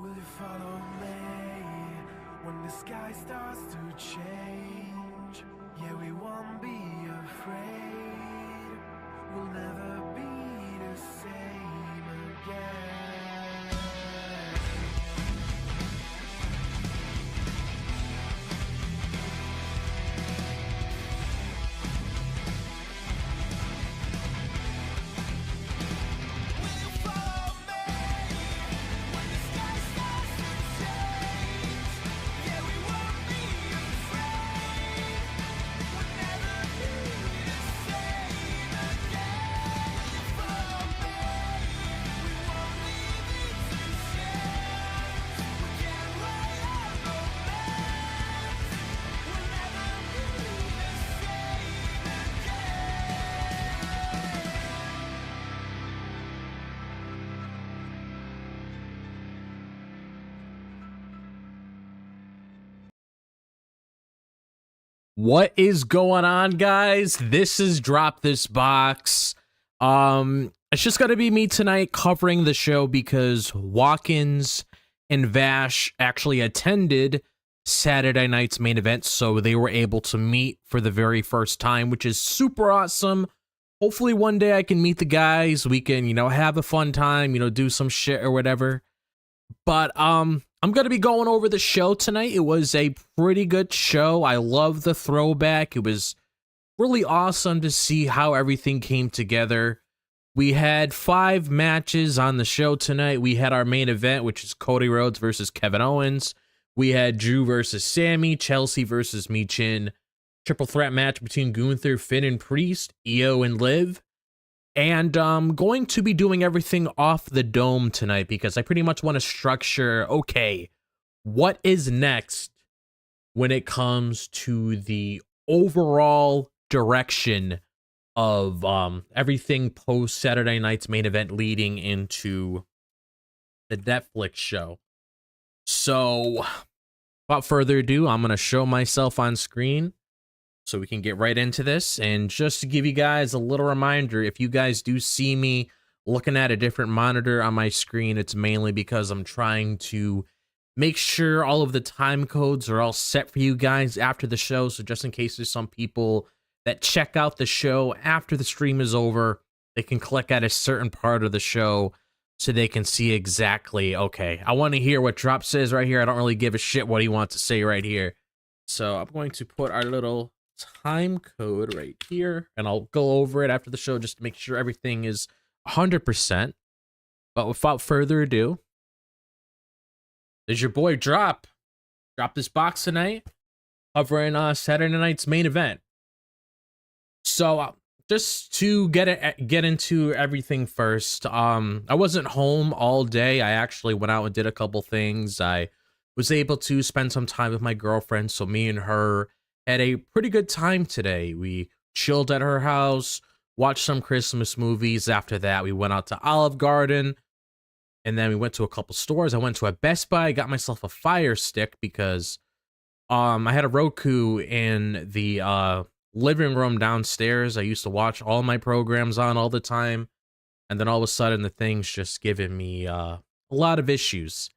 Will you follow me when the sky starts to change? Yeah, we won't be afraid. We'll never be the same again. What is going on, guys? This is DropThisBox. It's just gonna be me tonight covering the show because Whawkins and Vash actually attended Saturday night's main event, so they were able to meet for the very first time, which is super awesome. Hopefully one day I can meet the guys. We can, have a fun time, do some shit or whatever. But I'm going to be going over the show tonight. It was a pretty good show. I love the throwback. It was really awesome to see how everything came together. We had 5 matches on the show tonight. We had our main event, which is Cody Rhodes versus Kevin Owens. We had Drew versus Sammy, Chelsea versus Michin. Triple threat match between Gunther, Finn, and Priest, Io, and Liv. And I'm going to be doing everything off the dome tonight because I pretty much want to structure, okay, what is next when it comes to the overall direction of everything post Saturday night's main event leading into the Netflix show. So, without further ado, I'm going to show myself on screen so we can get right into this. And just to give you guys a little reminder, if you guys do see me looking at a different monitor on my screen, it's mainly because I'm trying to make sure all of the time codes are all set for you guys after the show. So just in case there's some people that check out the show after the stream is over, they can click at a certain part of the show so they can see exactly, okay, I want to hear what Drop says right here. I don't really give a shit what he wants to say right here. So I'm going to put our little time code right here, and I'll go over it after the show just to make sure everything is 100%. But without further ado, there's your boy DropThisBox tonight, covering Saturday night's main event. So just to get into everything first, I wasn't home all day. I actually went out and did a couple things. I was able to spend some time with my girlfriend, so me and her had a pretty good time today. We chilled at her house, watched some Christmas movies. After that, we went out to Olive Garden, and then we went to a couple stores. I went to a Best Buy, got myself a Fire Stick because I had a Roku in the living room downstairs. I used to watch all my programs on all the time, and then all of a sudden the thing's just giving me a lot of issues.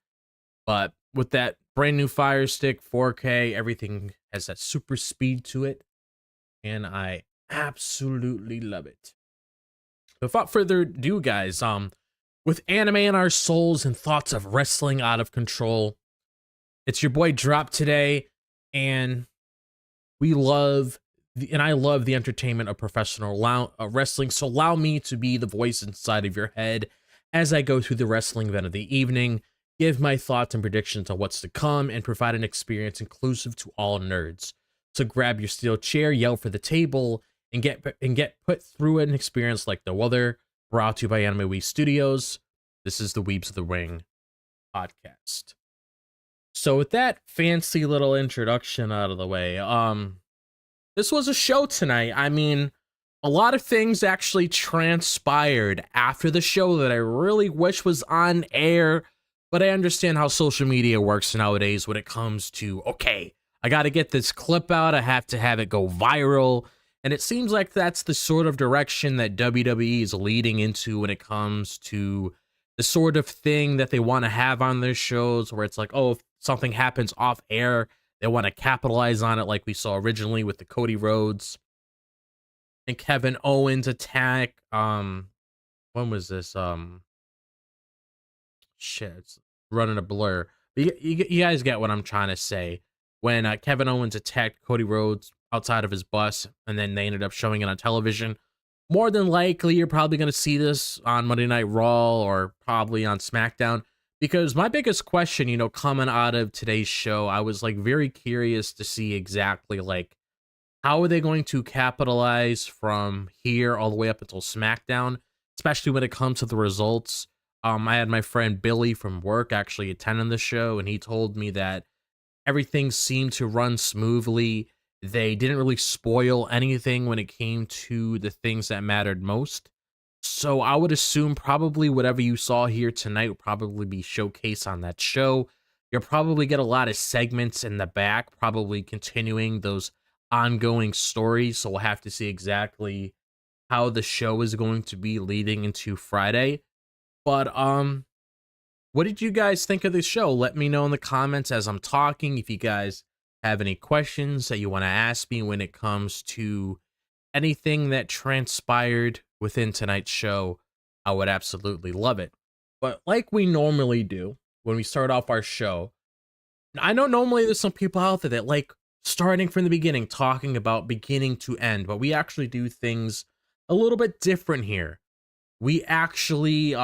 But with that brand new Fire Stick, 4K, everything has that super speed to it, and I absolutely love it. Without further ado, guys, with anime in our souls and thoughts of wrestling out of control, it's your boy Drop today, and I love the entertainment of professional wrestling, so allow me to be the voice inside of your head as I go through the wrestling event of the evening, give my thoughts and predictions on what's to come, and provide an experience inclusive to all nerds. So grab your steel chair, yell for the table, and get put through an experience like no other. Brought to you by AniMA W3 Studios. This is the Weebs of the Ring podcast. So with that fancy little introduction out of the way, this was a show tonight. I mean, a lot of things actually transpired after the show that I really wish was on air. But I understand how social media works nowadays when it comes to, okay, I got to get this clip out. I have to have it go viral. And it seems like that's the sort of direction that WWE is leading into when it comes to the the sort of thing that they want to have on their shows, where it's like, oh, if something happens off air, they want to capitalize on it, like we saw originally with the Cody Rhodes and Kevin Owens attack. When was this? Shit, it's running a blur. But you guys get what I'm trying to say. When Kevin Owens attacked Cody Rhodes outside of his bus, and then they ended up showing it on television. More than likely, you're probably going to see this on Monday Night Raw or probably on SmackDown. Because my biggest question, you know, coming out of today's show, I was like very curious to see exactly like how are they going to capitalize from here all the way up until SmackDown, especially when it comes to the results. I had my friend Billy from work actually attending the show, and he told me that everything seemed to run smoothly. They didn't really spoil anything when it came to the things that mattered most. So I would assume probably whatever you saw here tonight will probably be showcased on that show. You'll probably get a lot of segments in the back, probably continuing those ongoing stories. So we'll have to see exactly how the show is going to be leading into Friday. But what did you guys think of this show? Let me know in the comments as I'm talking. If you guys have any questions that you want to ask me when it comes to anything that transpired within tonight's show, I would absolutely love it. But like we normally do when we start off our show, I know normally there's some people out there that like starting from the beginning, talking about beginning to end, but we actually do things a little bit different here. We actually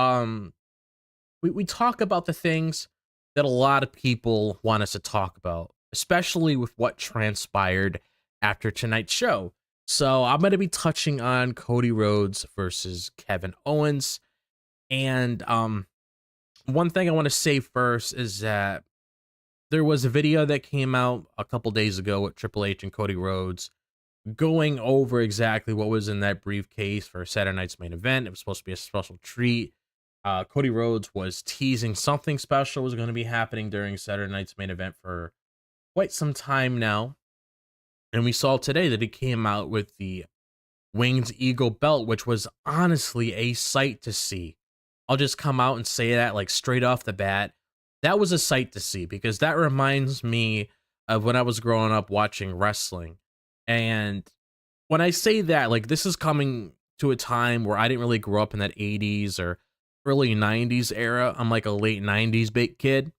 we talk about the things that a lot of people want us to talk about, especially with what transpired after tonight's show. So I'm going to be touching on Cody Rhodes versus Kevin Owens. And one thing I want to say first is that there was a video that came out a couple days ago with Triple H and Cody Rhodes going over exactly what was in that briefcase for Saturday night's main event. It was supposed to be a special treat. Cody Rhodes was teasing something special was going to be happening during Saturday night's main event for quite some time now. And we saw today that he came out with the Winged Eagle belt, which was honestly a sight to see. I'll just come out and say that like straight off the bat. That was a sight to see because that reminds me of when I was growing up watching wrestling. And when I say that, like this is coming to a time where I didn't really grow up in that 80s or early 90s era. I'm like a late 90s big kid.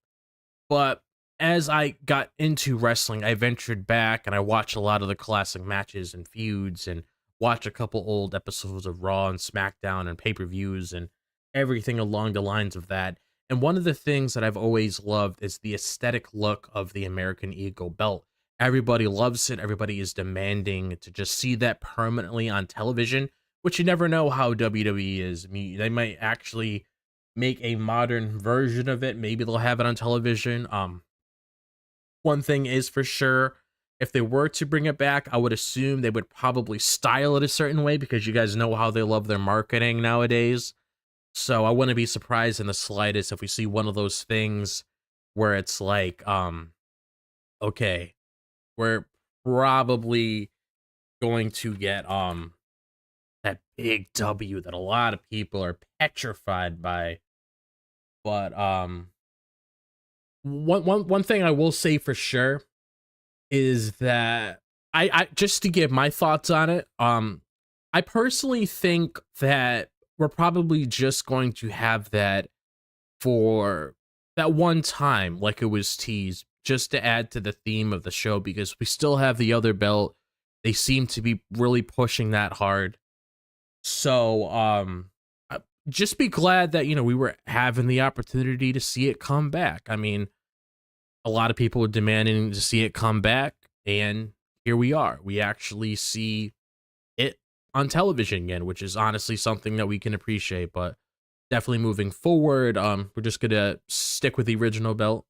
But as I got into wrestling, I ventured back and I watched a lot of the classic matches and feuds and watched a couple old episodes of Raw and SmackDown and pay-per-views and everything along the lines of that. And one of the things that I've always loved is the aesthetic look of the American Eagle belt. Everybody loves it. Everybody is demanding to just see that permanently on television, which you never know how WWE is. I mean, they might actually make a modern version of it. Maybe they'll have it on television. One thing is for sure, if they were to bring it back, I would assume they would probably style it a certain way because you guys know how they love their marketing nowadays. So I wouldn't be surprised in the slightest if we see one of those things where it's like, okay, we're probably going to get that big W that a lot of people are petrified by. But one thing I will say for sure is that I just to give my thoughts on it, I personally think that we're probably just going to have that for that one time, like it was teased, just to add to the theme of the show, because we still have the other belt. They seem to be really pushing that hard. So, just be glad that, you know, we were having the opportunity to see it come back. I mean, a lot of people were demanding to see it come back, and here we are. We actually see it on television again, which is honestly something that we can appreciate. But definitely moving forward, we're just gonna stick with the original belt.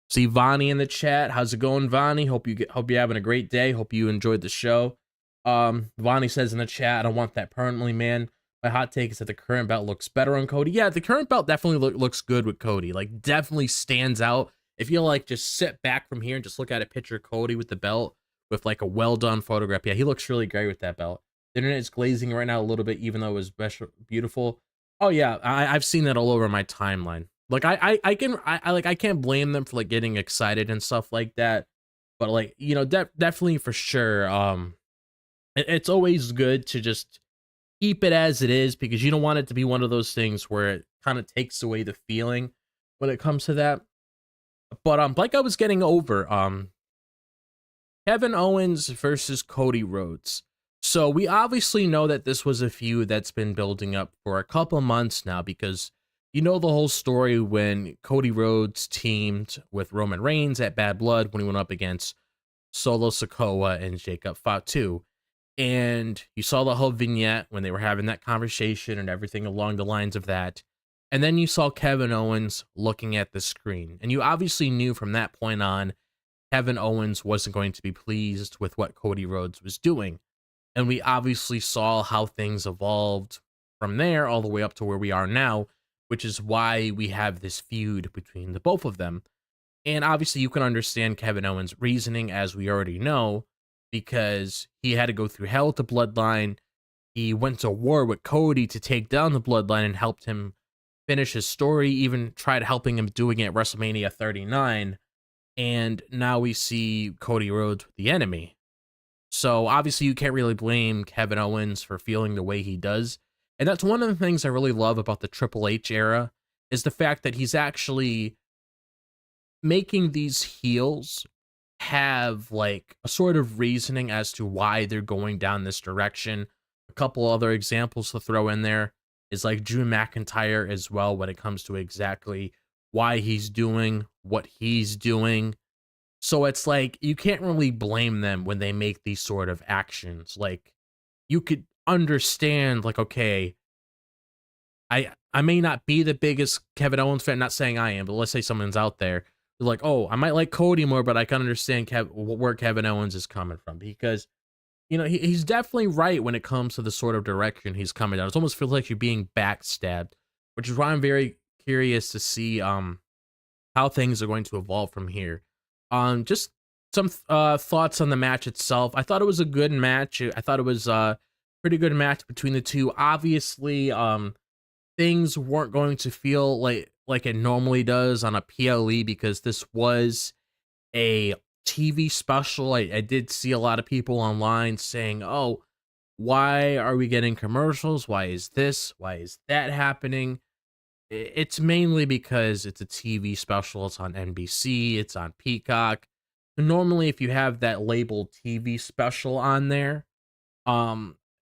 See Vonnie in the chat. How's it going, Vonnie? Hope you're having a great day. Hope you enjoyed the show. Vonnie says in the chat, I don't want that permanently, man. My hot take is that the current belt looks better on Cody. Yeah, the current belt definitely looks good with Cody. Like, definitely stands out. If you like just sit back from here and just look at a picture of Cody with the belt with like a well done photograph, yeah, he looks really great with that belt. The internet is glazing right now a little bit, even though it was beautiful. Oh yeah, I've seen that all over my timeline. Like I can't blame them for like getting excited and stuff like that. But like, you know, definitely for sure. It's always good to just keep it as it is because you don't want it to be one of those things where it kind of takes away the feeling when it comes to that. But like I was getting over, Kevin Owens versus Cody Rhodes. So we obviously know that this was a feud that's been building up for a couple months now because you know the whole story when Cody Rhodes teamed with Roman Reigns at Bad Blood when he went up against Solo Sikoa and Jacob Fatu. And you saw the whole vignette when they were having that conversation and everything along the lines of that. And then you saw Kevin Owens looking at the screen. And you obviously knew from that point on, Kevin Owens wasn't going to be pleased with what Cody Rhodes was doing. And we obviously saw how things evolved from there all the way up to where we are now, which is why we have this feud between the both of them. And obviously you can understand Kevin Owens' reasoning, as we already know, because he had to go through hell with the Bloodline. He went to war with Cody to take down the Bloodline and helped him finish his story, even tried helping him doing it at WrestleMania 39. And now we see Cody Rhodes with the enemy. So obviously you can't really blame Kevin Owens for feeling the way he does. And that's one of the things I really love about the Triple H era is the fact that he's actually making these heels have like a sort of reasoning as to why they're going down this direction. A couple other examples to throw in there is like Drew McIntyre as well when it comes to exactly why he's doing what he's doing. So it's like you can't really blame them when they make these sort of actions. Like you could understand like, okay, I may not be the biggest Kevin Owens fan, not saying I am, but let's say someone's out there like, oh, I might like Cody more, but I can understand where Kevin Owens is coming from because, you know, he's definitely right when it comes to the sort of direction he's coming down. It almost feels like you're being backstabbed, which is why I'm very curious to see how things are going to evolve from here. Just some thoughts on the match itself. I thought it was a good match. I thought it was a pretty good match between the two. Obviously, things weren't going to feel like it normally does on a PLE because this was a TV special. I did see a lot of people online saying, oh, why are we getting commercials? Why is this? Why is that happening? It's mainly because it's a TV special. It's on NBC. It's on Peacock. Normally, if you have that labeled TV special on there,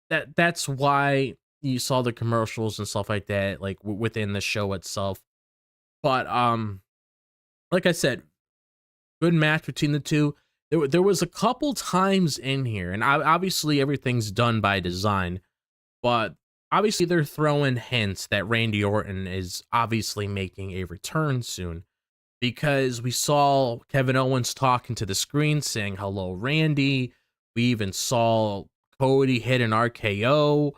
that's why you saw the commercials and stuff like that, like within the show itself. But like I said, good match between the two. There was a couple times in here, and obviously everything's done by design, but obviously they're throwing hints that Randy Orton is obviously making a return soon, because we saw Kevin Owens talking to the screen saying, hello, Randy. We even saw Cody hit an RKO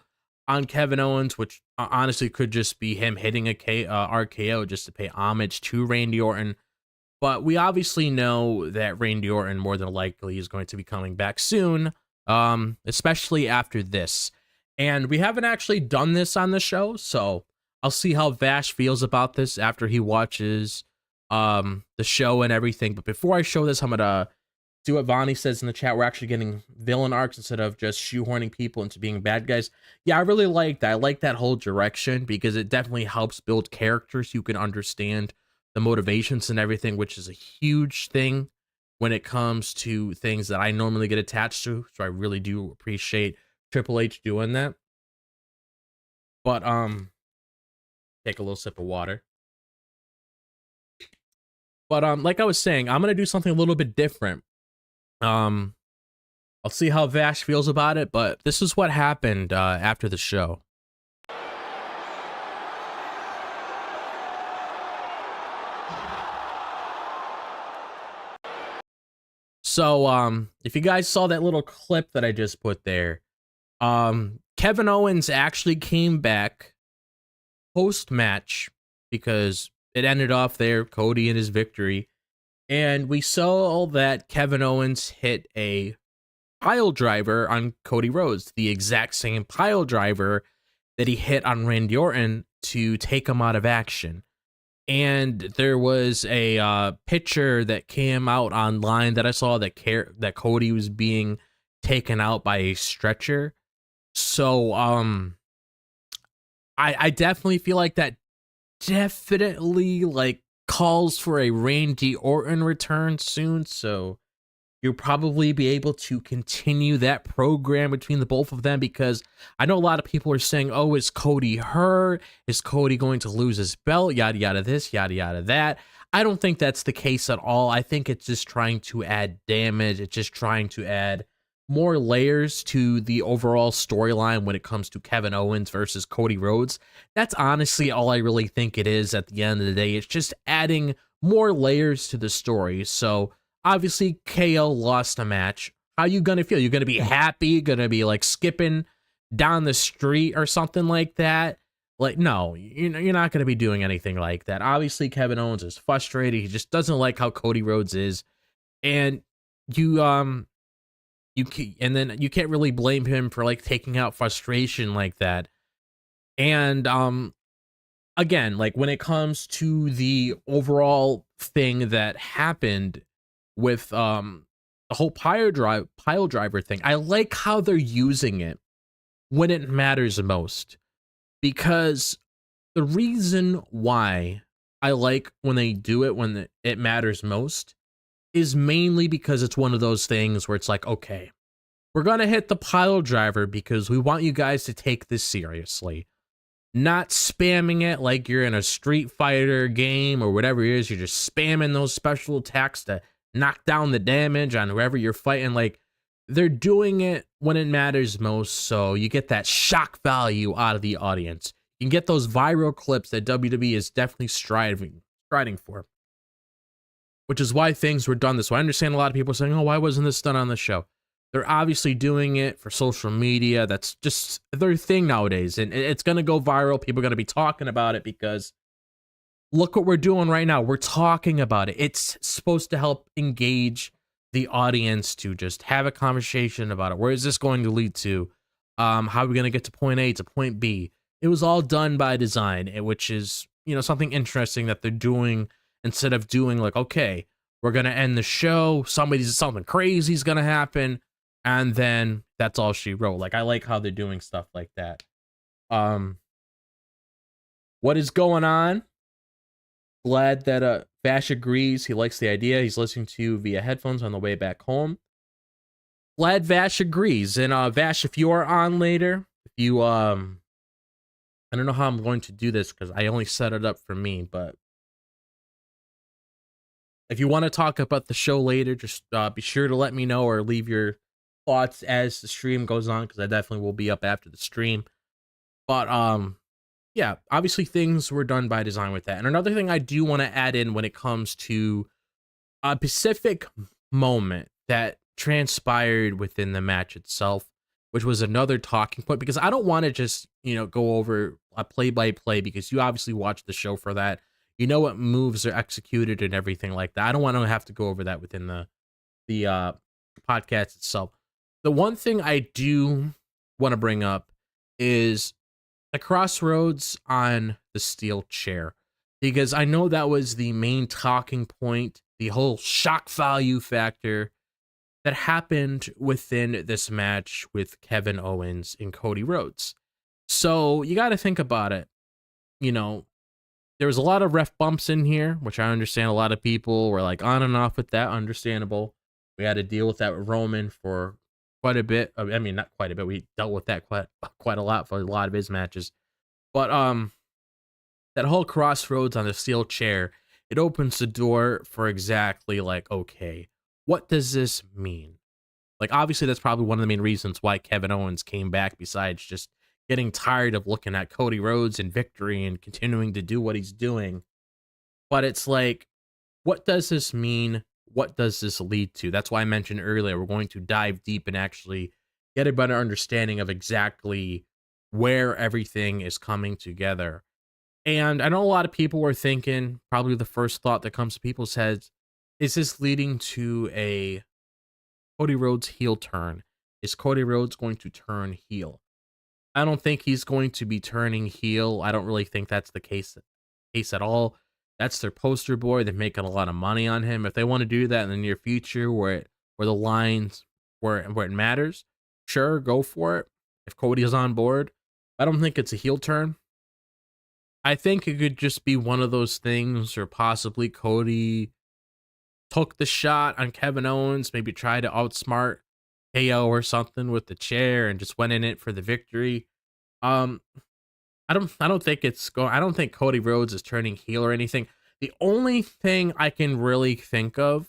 on Kevin Owens, which honestly could just be him hitting a RKO just to pay homage to Randy Orton. But we obviously know that Randy Orton more than likely is going to be coming back soon, especially after this. And we haven't actually done this on the show, so I'll see how Vash feels about this after he watches the show and everything. But before I show this, I'm gonna see what Vonnie says in the chat. We're actually getting villain arcs instead of just shoehorning people into being bad guys. Yeah, I really like that. I like that whole direction because it definitely helps build characters. You can understand the motivations and everything, which is a huge thing when it comes to things that I normally get attached to. So I really do appreciate Triple H doing that. But take a little sip of water. But like I was saying, I'm gonna do something a little bit different. I'll see how Vash feels about it, but this is what happened after the show. So if you guys saw that little clip that I just put there, Kevin Owens actually came back post-match because it ended off there, Cody and his victory. And we saw that Kevin Owens hit a pile driver on Cody Rhodes, the exact same pile driver that he hit on Randy Orton to take him out of action. And there was a picture that came out online that I saw that that Cody was being taken out by a stretcher. So I definitely feel like that definitely like calls for a Randy Orton return soon. So you'll probably be able to continue that program between the both of them, because I know a lot of people are saying, oh, is Cody hurt? Is Cody going to lose his belt? Yada, yada, this, yada, yada, that. I don't think that's the case at all. I think it's just trying to add damage. It's just trying to add more layers to the overall storyline when it comes to Kevin Owens versus Cody Rhodes. That's honestly all I really think it is at the end of the day. It's just adding more layers to the story. So obviously, KO lost a match. How you gonna feel? You gonna be happy? Gonna be like skipping down the street or something like that? Like, no, you're not gonna be doing anything like that. Obviously, Kevin Owens is frustrated. He just doesn't like how Cody Rhodes is, and you can't really blame him for like taking out frustration like that. And again, like when it comes to the overall thing that happened with the whole pile driver thing, I like how they're using it when it matters most, because the reason why I like when they do it when it matters most is mainly because it's one of those things where it's like, okay, we're gonna hit the pile driver because we want you guys to take this seriously, not spamming it like you're in a Street Fighter game or whatever it is. You're just spamming those special attacks to knock down the damage on whoever you're fighting. Like, they're doing it when it matters most, so you get that shock value out of the audience. You can get those viral clips that WWE is definitely striding for, which is why things were done this way. I understand a lot of people saying, oh, why wasn't this done on the show? They're obviously doing it for social media. That's just their thing nowadays, and it's going to go viral. People are going to be talking about it because look what we're doing right now. We're talking about it. It's supposed to help engage the audience to just have a conversation about it. Where is this going to lead to? How are we going to get to point A to point B? It was all done by design, which is, something interesting that they're doing, instead of doing like, okay, we're going to end the show, something crazy is going to happen, and then that's all she wrote. Like, I like how they're doing stuff like that. What is going on? Glad that Vash agrees. He likes the idea. He's listening to you via headphones on the way back home. Glad Vash agrees. And Vash, if you are on later, if you I don't know how I'm going to do this because I only set it up for me, but if you want to talk about the show later, just be sure to let me know or leave your thoughts as the stream goes on, because I definitely will be up after the stream. But yeah, obviously things were done by design with that. And another thing I do want to add in when it comes to a specific moment that transpired within the match itself, which was another talking point, because I don't want to just, go over a play-by-play, because you obviously watch the show for that. You know what moves are executed and everything like that. I don't want to have to go over that within the podcast itself. The one thing I do want to bring up is the crossroads on the steel chair, because I know that was the main talking point, the whole shock value factor that happened within this match with Kevin Owens and Cody Rhodes. So you got to think about it. There was a lot of ref bumps in here, which I understand a lot of people were like on and off with that. Understandable. We had to deal with that with Roman for quite a bit. I mean, not quite a bit. We dealt with that quite a lot for a lot of his matches. But that whole crossroads on the steel chair, it opens the door for exactly like, okay, what does this mean? Like, obviously, that's probably one of the main reasons why Kevin Owens came back, besides just getting tired of looking at Cody Rhodes in victory and continuing to do what he's doing. But it's like, what does this mean? What does this lead to? That's why I mentioned earlier, we're going to dive deep and actually get a better understanding of exactly where everything is coming together. And I know a lot of people were thinking, probably the first thought that comes to people's heads, is this leading to a Cody Rhodes heel turn? Is Cody Rhodes going to turn heel? I don't think he's going to be turning heel. I don't really think that's the case at all. That's their poster boy. They're making a lot of money on him. If they want to do that in the near future, where the lines where it matters, sure, go for it. If Cody is on board, I don't think it's a heel turn. I think it could just be one of those things, or possibly Cody took the shot on Kevin Owens, maybe tried to outsmart KO or something with the chair and just went in it for the victory. Um, I don't think it's going. I don't think Cody Rhodes is turning heel or anything. The only thing I can really think of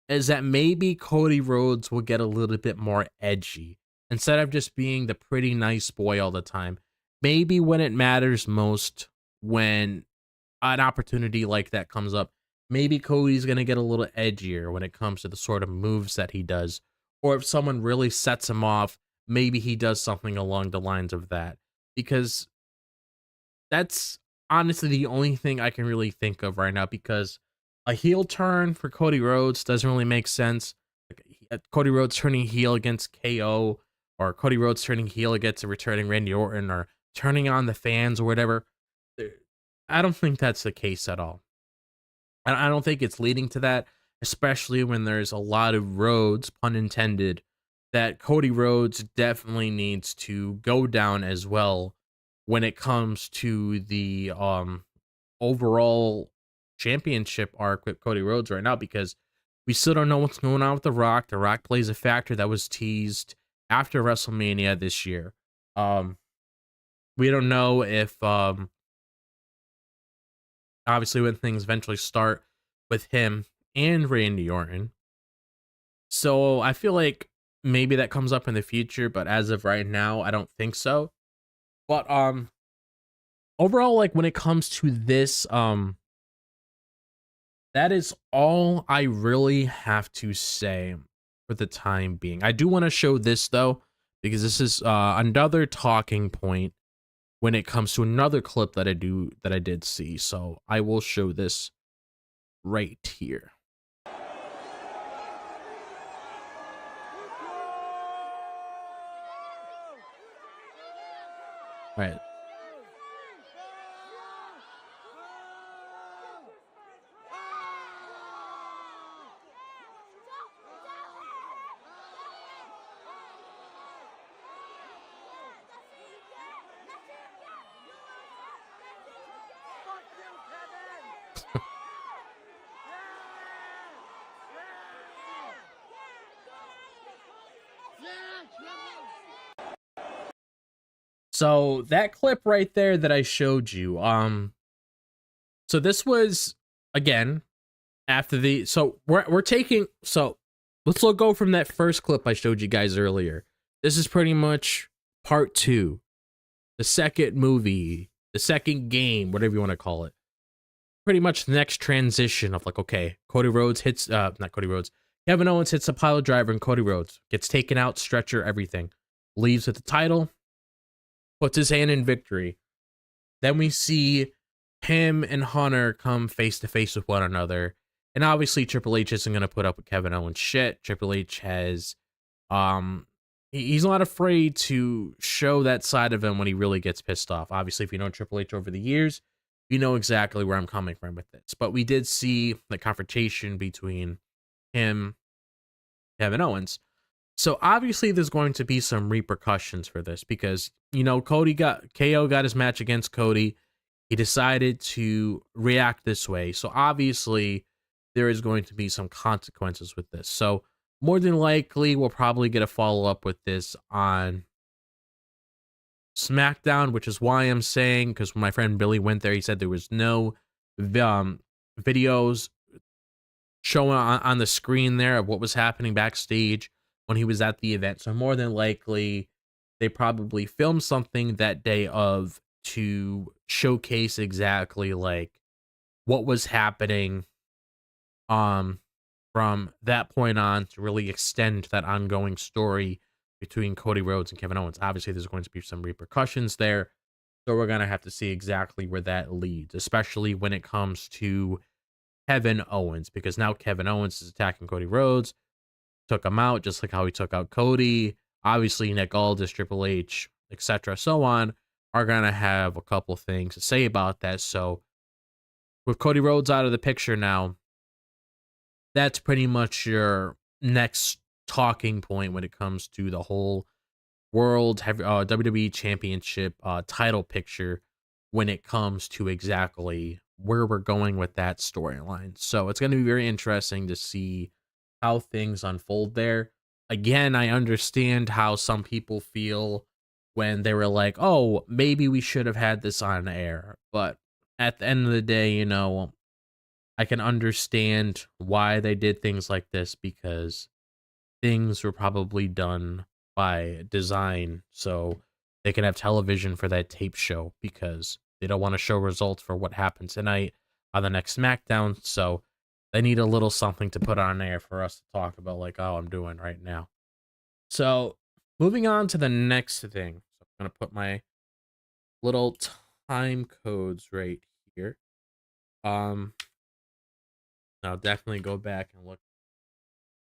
is that maybe Cody Rhodes will get a little bit more edgy instead of just being the pretty nice boy all the time. Maybe when it matters most, when an opportunity like that comes up, maybe Cody's going to get a little edgier when it comes to the sort of moves that he does. Or if someone really sets him off, maybe he does something along the lines of that. Because that's honestly the only thing I can really think of right now, because a heel turn for Cody Rhodes doesn't really make sense. Like, Cody Rhodes turning heel against KO, or Cody Rhodes turning heel against a returning Randy Orton, or turning on the fans or whatever. I don't think that's the case at all. I don't think it's leading to that, especially when there's a lot of roads, pun intended, that Cody Rhodes definitely needs to go down as well when it comes to the overall championship arc with Cody Rhodes right now, because we still don't know what's going on with The Rock. The Rock plays a factor that was teased after WrestleMania this year. We don't know if obviously when things eventually start with him and Randy Orton. So I feel like maybe that comes up in the future, but as of right now, I don't think so. But overall, like when it comes to this, that is all I really have to say for the time being. I do want to show this though, because this is another talking point when it comes to another clip that I did see. So I will show this right here. All right. So that clip right there that I showed you, so this was again after the, so we're taking, so let's go from that first clip I showed you guys earlier. This is pretty much part 2, the second movie, the second game, whatever you want to call it. Pretty much the next transition of like, okay, Cody Rhodes hits, not Cody Rhodes, Kevin Owens hits a pile driver and Cody Rhodes gets taken out, stretcher, everything, leaves with the title, puts his hand in victory. Then we see him and Hunter come face to face with one another. And obviously Triple H isn't going to put up with Kevin Owens shit. Triple H has, he's not afraid to show that side of him when he really gets pissed off. Obviously, if you know Triple H over the years, you know exactly where I'm coming from with this. But we did see the confrontation between him, Kevin Owens. So obviously there's going to be some repercussions for this, because, you know, KO got his match against Cody. He decided to react this way. So obviously there is going to be some consequences with this. So more than likely we'll probably get a follow-up with this on SmackDown, which is why I'm saying, because when my friend Billy went there, he said there was no videos showing on the screen there of what was happening backstage when he was at the event. So more than likely they probably filmed something that day of to showcase exactly like what was happening from that point on, to really extend that ongoing story between Cody Rhodes and Kevin Owens. Obviously there's going to be some repercussions there, so we're going to have to see exactly where that leads, especially when it comes to Kevin Owens, because now Kevin Owens is attacking Cody Rhodes, took him out just like how he took out Cody. Obviously Nick Aldis, Triple H, etc., so on, are going to have a couple things to say about that. So, with Cody Rhodes out of the picture now, that's pretty much your next talking point when it comes to the whole WWE Championship title picture when it comes to exactly where we're going with that storyline. So it's going to be very interesting to see how things unfold there. Again, I understand how some people feel when they were like, oh, maybe we should have had this on air. But at the end of the day, you know, I can understand why they did things like this, because things were probably done by design so they can have television for that tape show, because they don't want to show results for what happened tonight on the next SmackDown. So they need a little something to put on there for us to talk about, like, oh, I'm doing right now. So moving on to the next thing. So I'm going to put my little time codes right here. I'll definitely go back and look.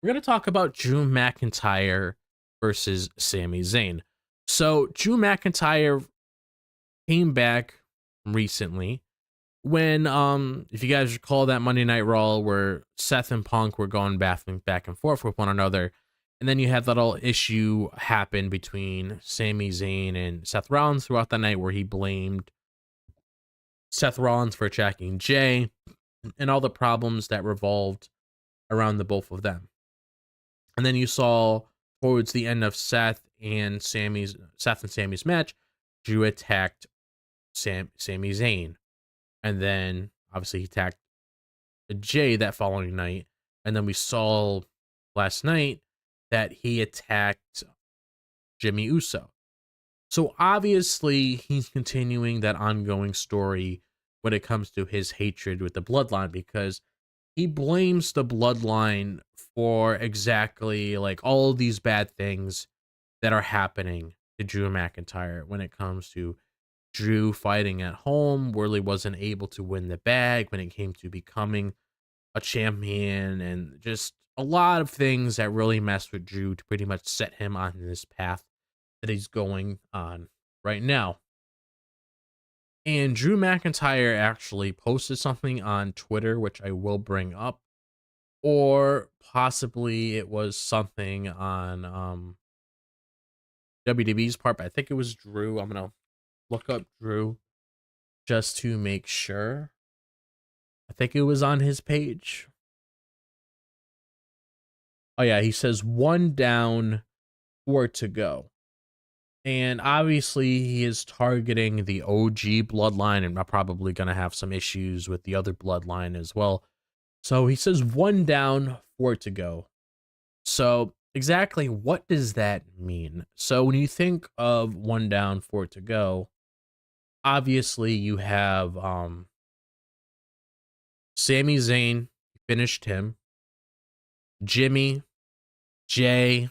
We're going to talk about Drew McIntyre versus Sami Zayn. So Drew McIntyre came back recently when, if you guys recall that Monday Night Raw where Seth and Punk were going back and forth with one another, and then you had that little issue happen between Sami Zayn and Seth Rollins throughout the night, where he blamed Seth Rollins for attacking Jay and all the problems that revolved around the both of them. And then you saw towards the end of Seth and Sammy's match, Drew attacked Sami Zayn, and then obviously he attacked Jay that following night. And then we saw last night that he attacked Jimmy Uso. So obviously he's continuing that ongoing story when it comes to his hatred with the Bloodline, because he blames the Bloodline for exactly like all these bad things that are happening to Drew McIntyre when it comes to Drew fighting at home, where he wasn't able to win the bag when it came to becoming a champion, and just a lot of things that really messed with Drew to pretty much set him on this path that he's going on right now. And Drew McIntyre actually posted something on Twitter, which I will bring up, or possibly it was something on WWE's part, but I think it was Drew. I'm gonna look up Drew just to make sure. I think it was on his page. Oh yeah, he says 1 down, 4 to go. And obviously he is targeting the OG bloodline, and I'm probably going to have some issues with the other bloodline as well. So he says 1 down, 4 to go. So exactly what does that mean? So when you think of 1 down, 4 to go, obviously you have Sami Zayn, finished him. Jimmy, Jay,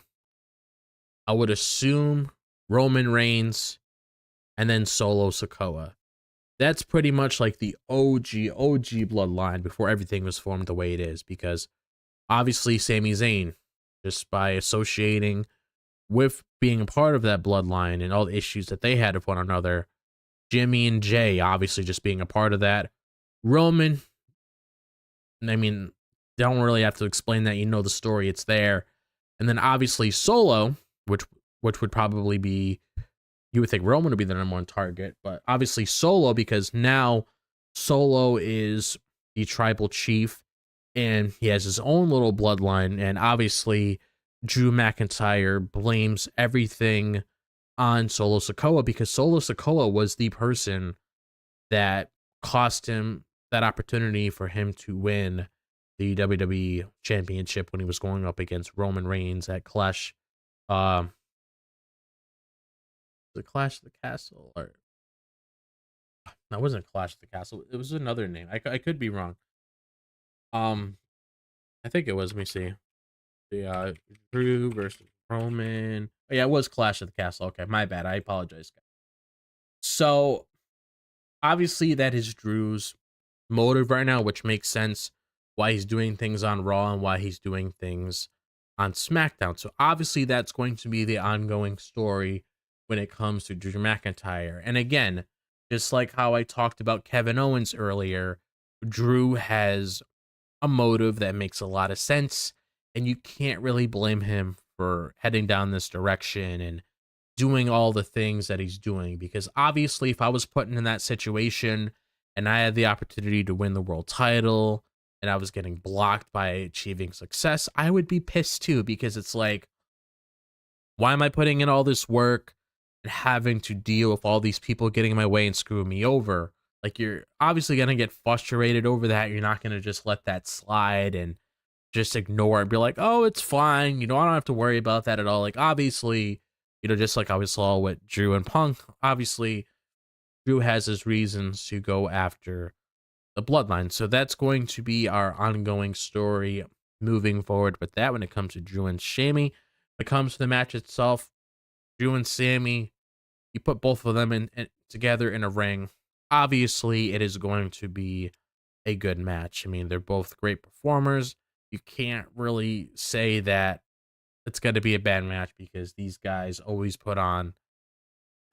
I would assume Roman Reigns, and then Solo Sikoa. That's pretty much like the OG bloodline before everything was formed the way it is, because obviously Sami Zayn, just by associating with being a part of that bloodline and all the issues that they had with one another, Jimmy and Jay obviously just being a part of that. Roman, I mean, don't really have to explain that, you know the story, it's there. And then obviously Solo, which would probably be, you would think Roman would be the number 1 target, but obviously Solo, because now Solo is the tribal chief and he has his own little bloodline, and obviously Drew McIntyre blames everything on Solo Sikoa, because Solo Sikoa was the person that cost him that opportunity for him to win the WWE Championship when he was going up against Roman Reigns at Clash. The Clash of the Castle, or no, it wasn't Clash of the Castle. It was another name. I could be wrong. I think it was. Let me see. The Drew versus Roman. Oh, yeah, it was Clash of the Castle. Okay, my bad. I apologize. So obviously that is Drew's motive right now, which makes sense why he's doing things on Raw and why he's doing things on SmackDown. So obviously that's going to be the ongoing story when it comes to Drew McIntyre. And again, just like how I talked about Kevin Owens earlier, Drew has a motive that makes a lot of sense, and you can't really blame him for heading down this direction and doing all the things that he's doing, because obviously if I was put in that situation and I had the opportunity to win the world title and I was getting blocked by achieving success, I would be pissed too, because it's like, why am I putting in all this work and having to deal with all these people getting in my way and screwing me over? Like, you're obviously going to get frustrated over that. You're not going to just let that slide and just ignore it and be like, oh, it's fine. I don't have to worry about that at all. Like, obviously, just like I we saw with Drew and Punk, obviously, Drew has his reasons to go after the bloodline. So that's going to be our ongoing story moving forward with that when it comes to Drew and Sammy. When it comes to the match itself, Drew and Sammy, you put both of them in together in a ring. Obviously, it is going to be a good match. I mean, they're both great performers. You can't really say that it's going to be a bad match, because these guys always put on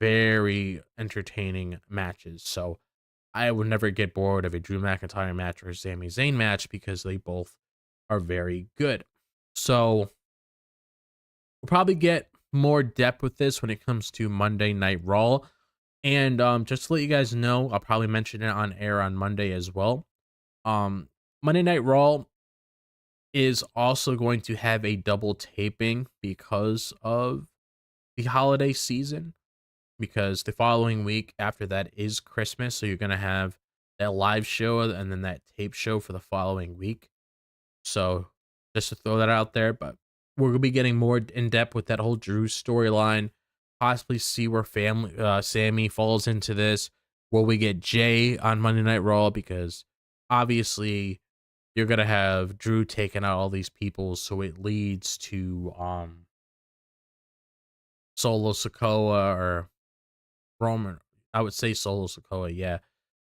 very entertaining matches. So I would never get bored of a Drew McIntyre match or a Sami Zayn match, because they both are very good. So we'll probably get more depth with this when it comes to Monday Night Raw. And just to let you guys know, I'll probably mention it on air on Monday as well. Monday Night Raw is also going to have a double taping because of the holiday season, because the following week after that is Christmas. So you're going to have that live show and then that tape show for the following week. So just to throw that out there, but we're going to be getting more in depth with that whole Drew storyline, possibly see where Sammy falls into this. Will we get Jay on Monday Night Raw? Because obviously you're going to have Drew taking out all these people, so it leads to Solo Sikoa or Roman. I would say Solo Sikoa, yeah.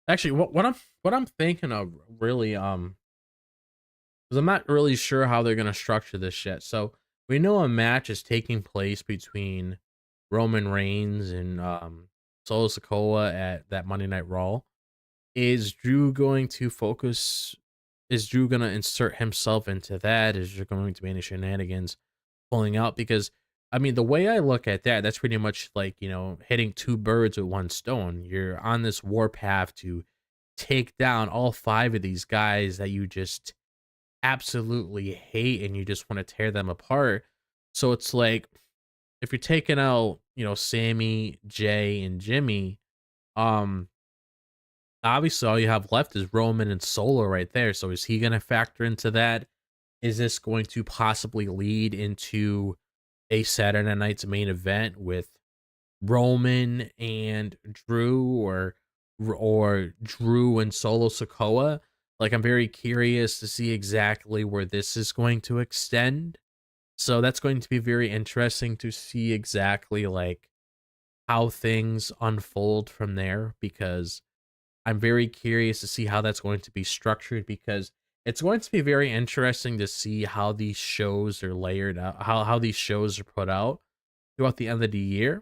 Actually, what I'm thinking of really, because I'm not really sure how they're gonna structure this yet. So we know a match is taking place between Roman Reigns and Solo Sikoa at that Monday Night Raw. Is Drew going to focus? Is Drew gonna insert himself into that? Is there going to be any shenanigans pulling out? Because I mean, the way I look at that, that's pretty much like, hitting two birds with one stone. You're on this war path to take down all 5 of these guys that you just absolutely hate and you just want to tear them apart. So it's like, if you're taking out, Sammy, Jay, and Jimmy, obviously all you have left is Roman and Solo right there. So is he going to factor into that? Is this going to possibly lead into a Saturday night's main event with Roman and Drew, or Drew and Solo Sikoa? Like, I'm very curious to see exactly where this is going to extend. So that's going to be very interesting to see exactly like how things unfold from there, because I'm very curious to see how that's going to be structured, because it's going to be very interesting to see how these shows are layered out, how these shows are put out throughout the end of the year,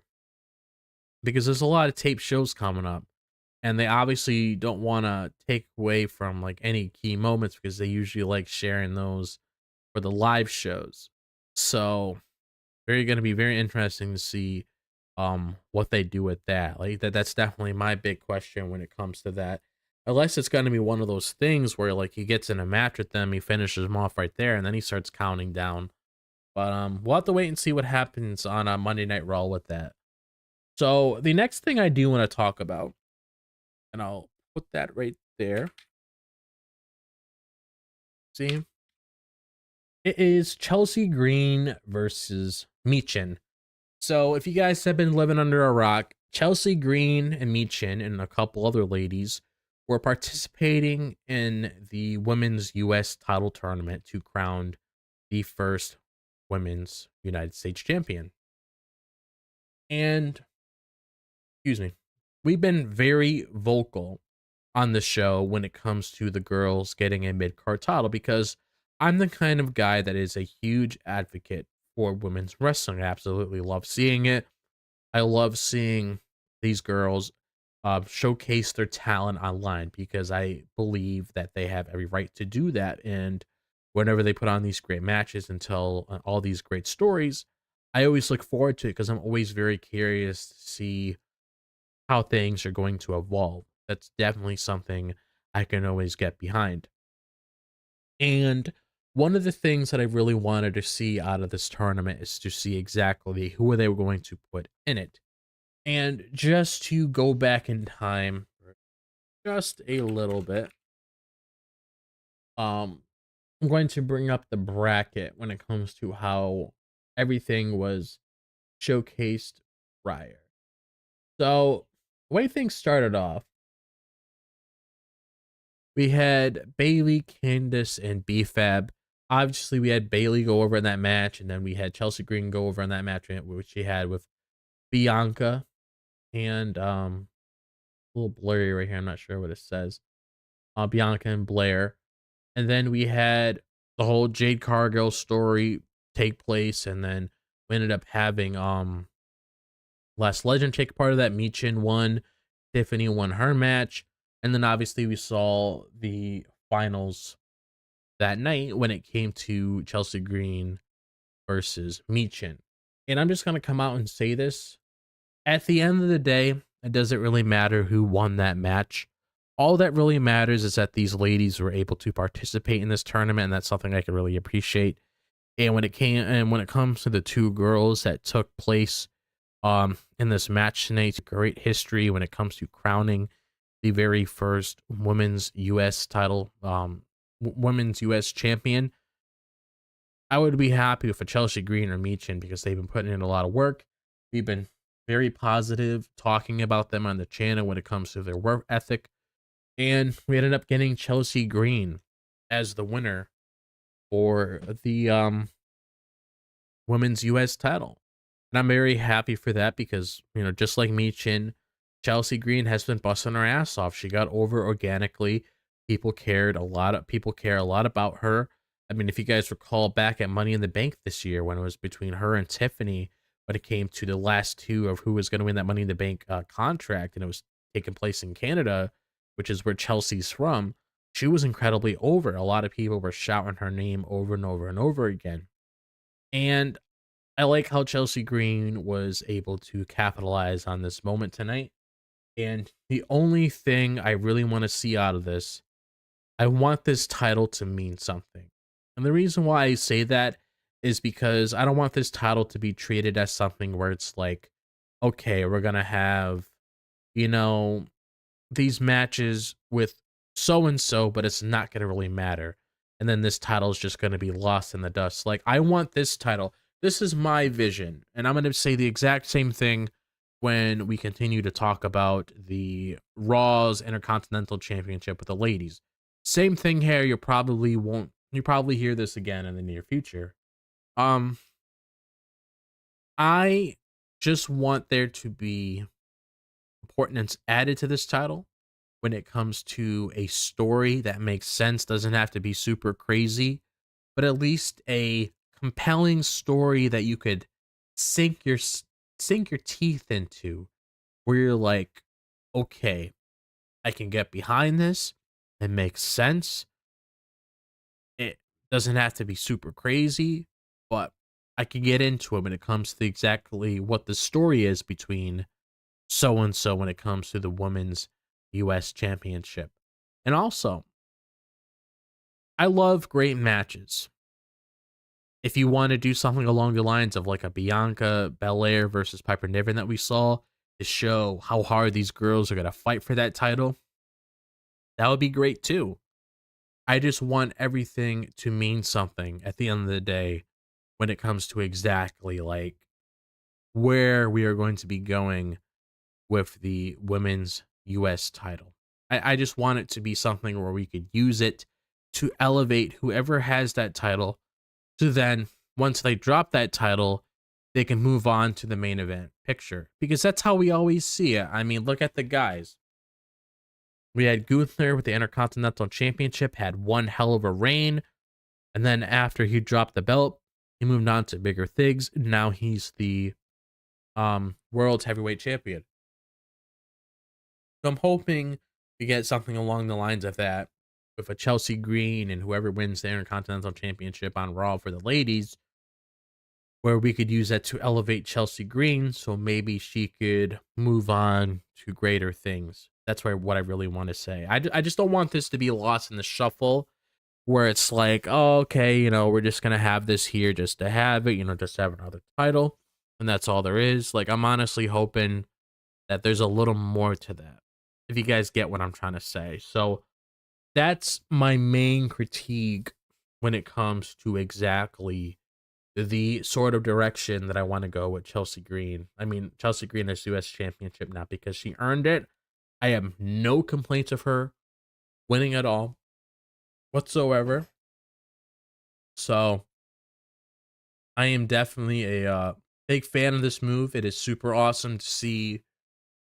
because there's a lot of tape shows coming up, and they obviously don't want to take away from like any key moments, because they usually like sharing those for the live shows. So going to be very interesting to see what they do with that. Like that's definitely my big question when it comes to that. Unless it's going to be one of those things where like he gets in a match with them, he finishes them off right there, and then he starts counting down. But we'll have to wait and see what happens on Monday Night Raw with that. So the next thing I do want to talk about, and I'll put that right there. See, it is Chelsea Green versus Michin. So if you guys have been living under a rock, Chelsea Green and Michin and a couple other ladies were participating in the women's U.S. title tournament to crown the first women's United States champion. And, excuse me, we've been very vocal on the show when it comes to the girls getting a mid-card title, because I'm the kind of guy that is a huge advocate for women's wrestling. I absolutely love seeing it. I love seeing these girls showcase their talent online because I believe that they have every right to do that. And whenever they put on these great matches and tell all these great stories, I always look forward to it because I'm always very curious to see how things are going to evolve. That's definitely something I can always get behind. And one of the things that I really wanted to see out of this tournament is to see exactly who they were going to put in it. And just to go back in time just a little bit, I'm going to bring up the bracket when it comes to how everything was showcased prior. So, the way things started off, we had Bailey, Candice, and BFAB. Obviously, we had Bailey go over in that match, and then we had Chelsea Green go over in that match, which she had with Bianca and a little blurry right here. I'm not sure what it says. Bianca and Blair, and then we had the whole Jade Cargill story take place, and then we ended up having Last Legend take part of that. Michin won, Tiffany won her match, and then obviously we saw the finals that night when it came to Chelsea Green versus Michin. And I'm just gonna come out and say this: at the end of the day, it doesn't really matter who won that match. All that really matters is that these ladies were able to participate in this tournament, and that's something I can really appreciate. And when it comes to the two girls that took place in this match tonight, it's a great history when it comes to crowning the very first women's US title, women's US champion. I would be happy with a Chelsea Green or Michin because they've been putting in a lot of work. We've been very positive talking about them on the channel when it comes to their work ethic. And we ended up getting Chelsea Green as the winner for the women's US title. And I'm very happy for that because, just like Michin, Chelsea Green has been busting her ass off. She got over organically. People care a lot about her. I mean, if you guys recall back at Money in the Bank this year when it was between her and Tiffany, when it came to the last two of who was going to win that Money in the Bank contract, and it was taking place in Canada, which is where Chelsea's from, she was incredibly over. A lot of people were shouting her name over and over and over again. And I like how Chelsea Green was able to capitalize on this moment tonight. And the only thing I really want to see out of this, I want this title to mean something. And the reason why I say that is because I don't want this title to be treated as something where it's like, okay, we're going to have, these matches with so and so, but it's not going to really matter. And then this title is just going to be lost in the dust. Like, I want this title. This is my vision. And I'm going to say the exact same thing when we continue to talk about the Raw's Intercontinental Championship with the ladies. Same thing here. You probably hear this again in the near future. I just want there to be importance added to this title when it comes to a story that makes sense. Doesn't have to be super crazy, but at least a compelling story that you could sink your teeth into, where you're like, okay, I can get behind this. It makes sense. It doesn't have to be super crazy, but I can get into it when it comes to exactly what the story is between so and so when it comes to the women's US championship. And also, I love great matches. If you want to do something along the lines of like a Bianca Belair versus Piper Niven that we saw to show how hard these girls are going to fight for that title, that would be great too. I just want everything to mean something at the end of the day when it comes to exactly like where we are going to be going with the women's US title. I just want it to be something where we could use it to elevate whoever has that title. So then once they drop that title, they can move on to the main event picture, because that's how we always see it. I mean, look at the guys. We had Gunther with the Intercontinental Championship, had one hell of a reign. And then after he dropped the belt, he moved on to bigger things. Now he's the World Heavyweight Champion. So I'm hoping to get something along the lines of that with a Chelsea Green and whoever wins the Intercontinental Championship on Raw for the ladies, where we could use that to elevate Chelsea Green, so maybe she could move on to greater things. That's what I really want to say. I just don't want this to be lost in the shuffle, where it's like, oh, okay, you know, we're just going to have this here just to have it, you know, just to have another title, and that's all there is. Like, I'm honestly hoping that there's a little more to that, if you guys get what I'm trying to say. So that's my main critique when it comes to exactly the sort of direction that I want to go with Chelsea Green. I mean, Chelsea Green is US Championship, not because she earned it. I have no complaints of her winning at all whatsoever. So I am definitely a big fan of this move. It is super awesome to see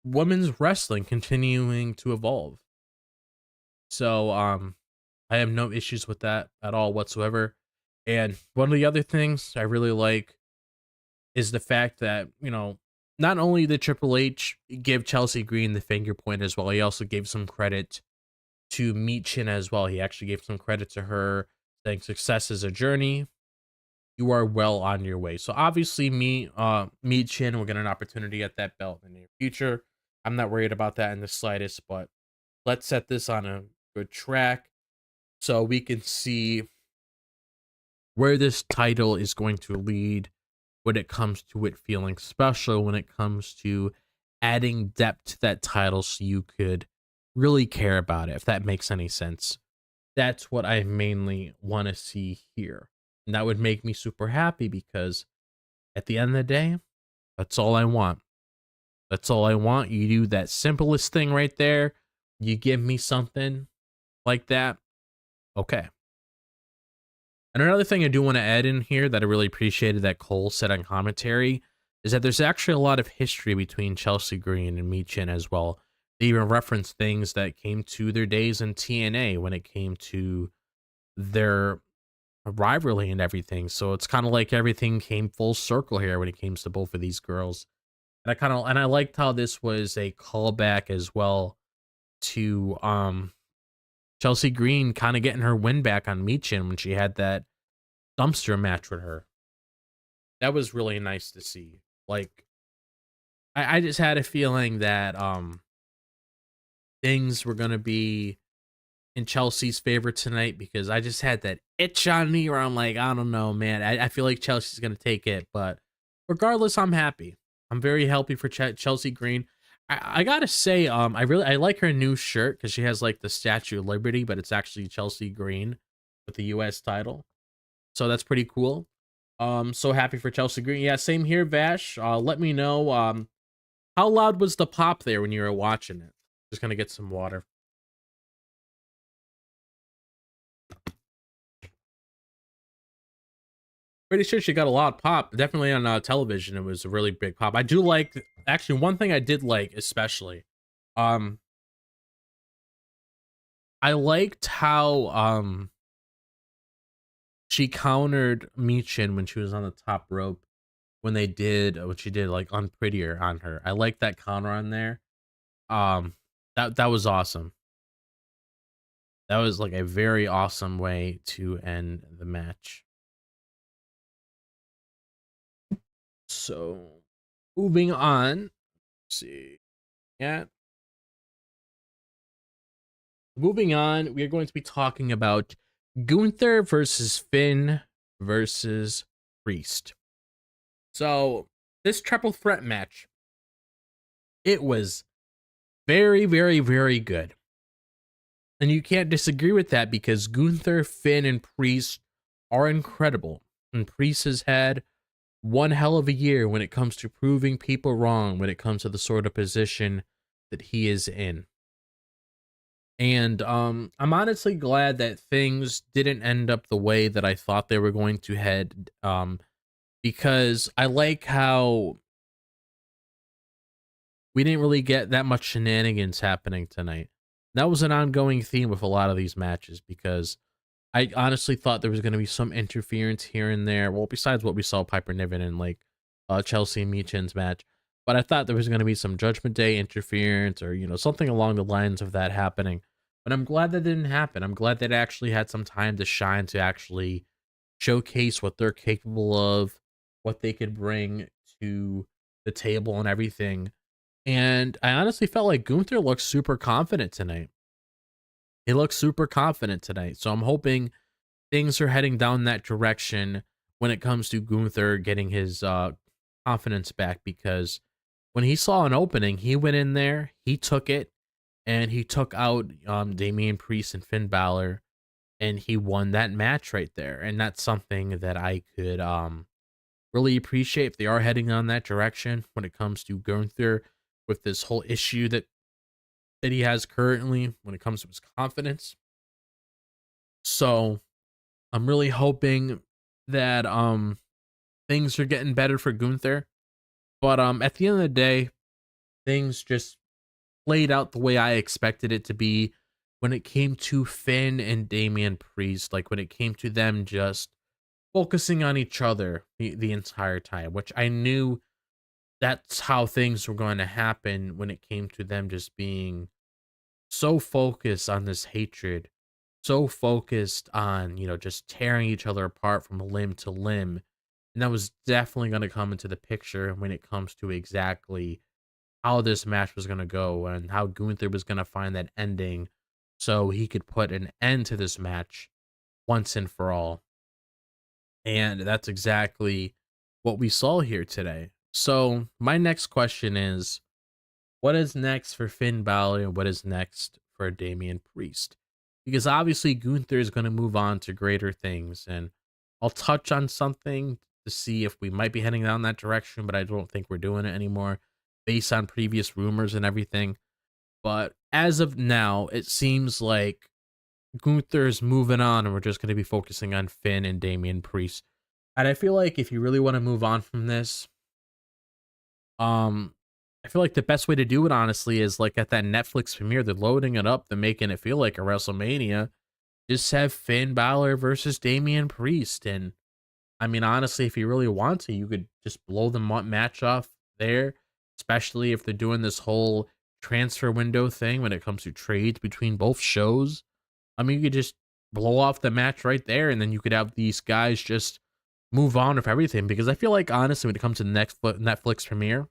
women's wrestling continuing to evolve. So I have no issues with that at all whatsoever. And one of the other things I really like is the fact that, you know, not only did Triple H give Chelsea Green the finger point as well, he also gave some credit to Michin as well. He actually gave some credit to her, saying success is a journey. You are well on your way. So obviously Michin will get an opportunity at that belt in the near future. I'm not worried about that in the slightest, but let's set this on a good track so we can see where this title is going to lead when it comes to it feeling special, when it comes to adding depth to that title so you could really care about it, if that makes any sense. That's what I mainly want to see here. And that would make me super happy because at the end of the day, that's all I want. That's all I want. You do that simplest thing right there. You give me something like that. Okay. And another thing I do want to add in here that I really appreciated that Cole said on commentary is that there's actually a lot of history between Chelsea Green and Michin as well. They even reference things that came to their days in TNA when it came to their rivalry and everything. So it's kind of like everything came full circle here when it comes to both of these girls. And I liked how this was a callback as well to Chelsea Green kind of getting her win back on Michin when she had that dumpster match with her. That was really nice to see. Like, I just had a feeling that things were gonna be in Chelsea's favor tonight because I just had that itch on me where I'm like, I don't know, man. I feel like Chelsea's gonna take it, but regardless, I'm happy. I'm very happy for Chelsea Green. I gotta say, I like her new shirt because she has like the Statue of Liberty, but it's actually Chelsea Green with the US title. So that's pretty cool. So happy for Chelsea Green. Yeah, same here, Vash. Let me know how loud was the pop there when you were watching it. Just gonna get some water. Pretty sure she got a lot of pop. Definitely on television, it was a really big pop. I do like, actually, one thing I did like especially, I liked how she countered Michin when she was on the top rope when they did what she did like unprettier on her. I like that counter on there. That was awesome. That was like a very awesome way to end the match. So moving on. Let's see. Yeah. Moving on, we are going to be talking about Gunther versus Finn versus Priest. So this triple threat match, it was very, very, very good. And you can't disagree with that because Gunther, Finn, and Priest are incredible. And Priest has had one hell of a year when it comes to proving people wrong when it comes to the sort of position that he is in. And I'm honestly glad that things didn't end up the way that I thought they were going to head, because I like how we didn't really get that much shenanigans happening tonight. That was an ongoing theme with a lot of these matches because I honestly thought there was going to be some interference here and there. Well, besides what we saw Piper Niven and like Chelsea Meechin's match. But I thought there was going to be some Judgment Day interference or, something along the lines of that happening. But I'm glad that didn't happen. I'm glad that actually had some time to shine, to actually showcase what they're capable of, what they could bring to the table and everything. And I honestly felt like Gunther looked super confident tonight. He looks super confident tonight. So I'm hoping things are heading down that direction when it comes to Gunther getting his confidence back, because when he saw an opening, he went in there, he took it, and he took out Damian Priest and Finn Balor, and he won that match right there. And that's something that I could really appreciate if they are heading on that direction when it comes to Gunther with this whole issue that he has currently when it comes to his confidence. So I'm really hoping that things are getting better for Gunther. But at the end of the day, things just played out the way I expected it to be when it came to Finn and Damian Priest. Like when it came to them just focusing on each other the entire time, which I knew that's how things were going to happen when it came to them just being so focused on this hatred, so focused on, just tearing each other apart from limb to limb. And that was definitely going to come into the picture when it comes to exactly how this match was going to go and how Gunther was going to find that ending so he could put an end to this match once and for all. And that's exactly what we saw here today. So my next question is, what is next for Finn Balor and what is next for Damian Priest? Because obviously Gunther is going to move on to greater things, and I'll touch on something to see if we might be heading down that direction, but I don't think we're doing it anymore based on previous rumors and everything. But as of now, it seems like Gunther is moving on and we're just going to be focusing on Finn and Damian Priest. And I feel like if you really want to move on from this, I feel like the best way to do it, honestly, is like at that Netflix premiere, they're loading it up, they're making it feel like a WrestleMania. Just have Finn Balor versus Damian Priest. And I mean, honestly, if you really want to, you could just blow the match off there, especially if they're doing this whole transfer window thing when it comes to trades between both shows. I mean, you could just blow off the match right there, and then you could have these guys just move on with everything. Because I feel like, honestly, when it comes to the next Netflix premiere,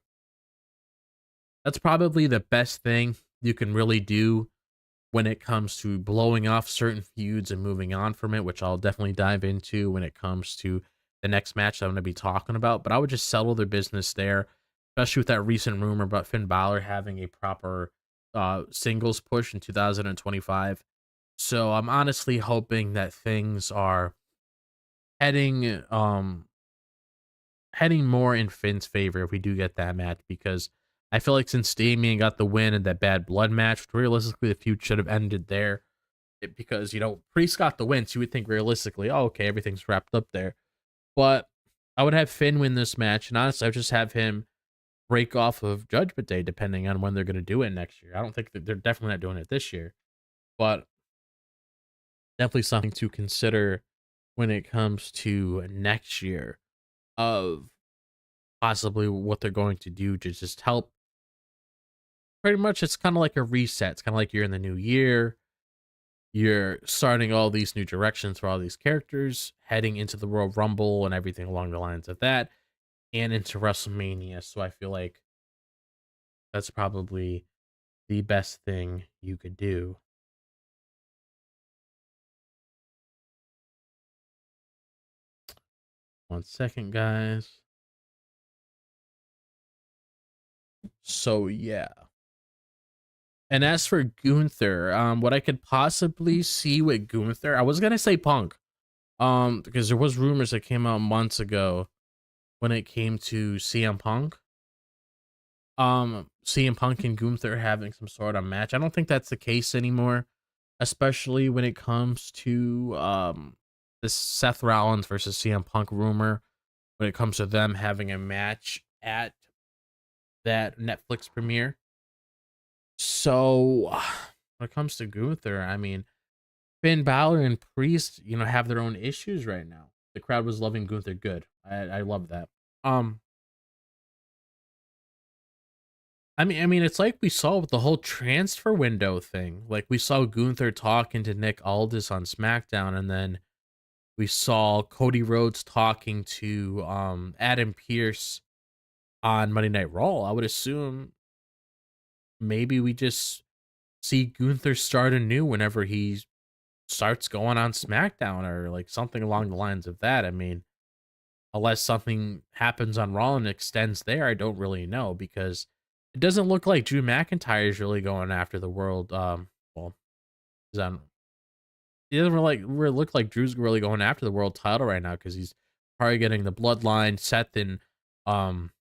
that's probably the best thing you can really do when it comes to blowing off certain feuds and moving on from it, which I'll definitely dive into when it comes to the next match that I'm going to be talking about. But I would just settle their business there, especially with that recent rumor about Finn Balor having a proper singles push in 2025. So I'm honestly hoping that things are heading more in Finn's favor if we do get that match, because I feel like since Damian got the win in that Bad Blood match, realistically the feud should have ended there. Because, Priest got the win, so you would think realistically, oh, okay, everything's wrapped up there. But I would have Finn win this match, and honestly, I would just have him break off of Judgment Day, depending on when they're going to do it next year. I don't think that they're definitely not doing it this year, but definitely something to consider when it comes to next year of possibly what they're going to do to just help. Pretty much, it's kind of like a reset. It's kind of like you're in the new year. You're starting all these new directions for all these characters, heading into the Royal Rumble and everything along the lines of that, and into WrestleMania. So I feel like that's probably the best thing you could do. One second, guys. So yeah. And as for Gunther, what I could possibly see with Gunther, I was gonna say Punk, because there was rumors that came out months ago when it came to CM Punk. CM Punk and Gunther having some sort of match. I don't think that's the case anymore, especially when it comes to this Seth Rollins versus CM Punk rumor. When it comes to them having a match at that Netflix premiere. So when it comes to Gunther, I mean, Finn Balor and Priest, have their own issues right now. The crowd was loving Gunther good. I love that. I mean, it's like we saw with the whole transfer window thing. Like we saw Gunther talking to Nick Aldis on SmackDown, and then we saw Cody Rhodes talking to Adam Pearce on Monday Night Raw. I would assume maybe we just see Gunther start anew whenever he starts going on SmackDown or like something along the lines of that. I mean, unless something happens on Raw and extends there, I don't really know because it doesn't look like Drew McIntyre is really going after the world. Well, is on. It doesn't really look like Drew's really going after the world title right now because he's targeting the Bloodline. Um,